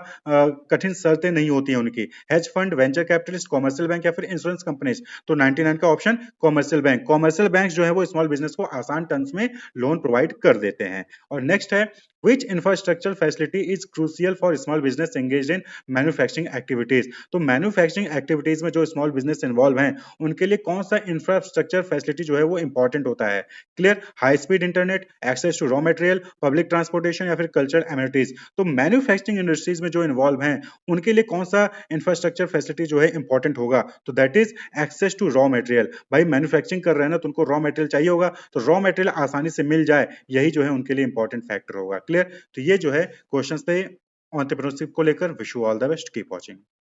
कठिन शर्तें नहीं होती हैं उनकी? Hedge fund, venture capitalist, commercial bank या फिर इंश्योरेंस कंपनीज? तो 99 का option commercial bank. Commercial bank जो है वो स्मॉल बिजनेस को आसान टर्म्स में लोन प्रोवाइड कर देते हैं। और नेक्स्ट है, which infrastructure facility is crucial for small business engaged in manufacturing activities? तो मैन्युफैक्चरिंग एक्टिविटीज में जो स्मॉल बिजनेस इन्वॉल्व हैं उनके लिए कौन सा इंफ्रास्ट्रक्चर फैसिलिटी जो है वो इंपॉर्टेंट होता है? Clear? High speed internet, access to raw material, public transportation या फिर कल्चरल एमिनिटीज? तो मैन्युफैक्चरिंग इंडस्ट्रीज में जो इन्वॉल्व हैं उनके लिए कौन सा इंफ्रास्ट्रक्चर फैसिलिटी जो है इंपॉर्टेंट होगा? तो that is access to raw material. भाई मैन्युफैक्चरिंग कर रहे हैं ना, तो उनको रॉ मटेरियल चाहिए होगा, तो रॉ मटेरियल आसानी से मिल जाए, यही जो है उनके लिए इंपॉर्टेंट फैक्टर होगा। क्लियर? तो ये जो है क्वेश्चंस थे एंटरप्रेन्योरशिप को लेकर। Wish you all the best, keep watching.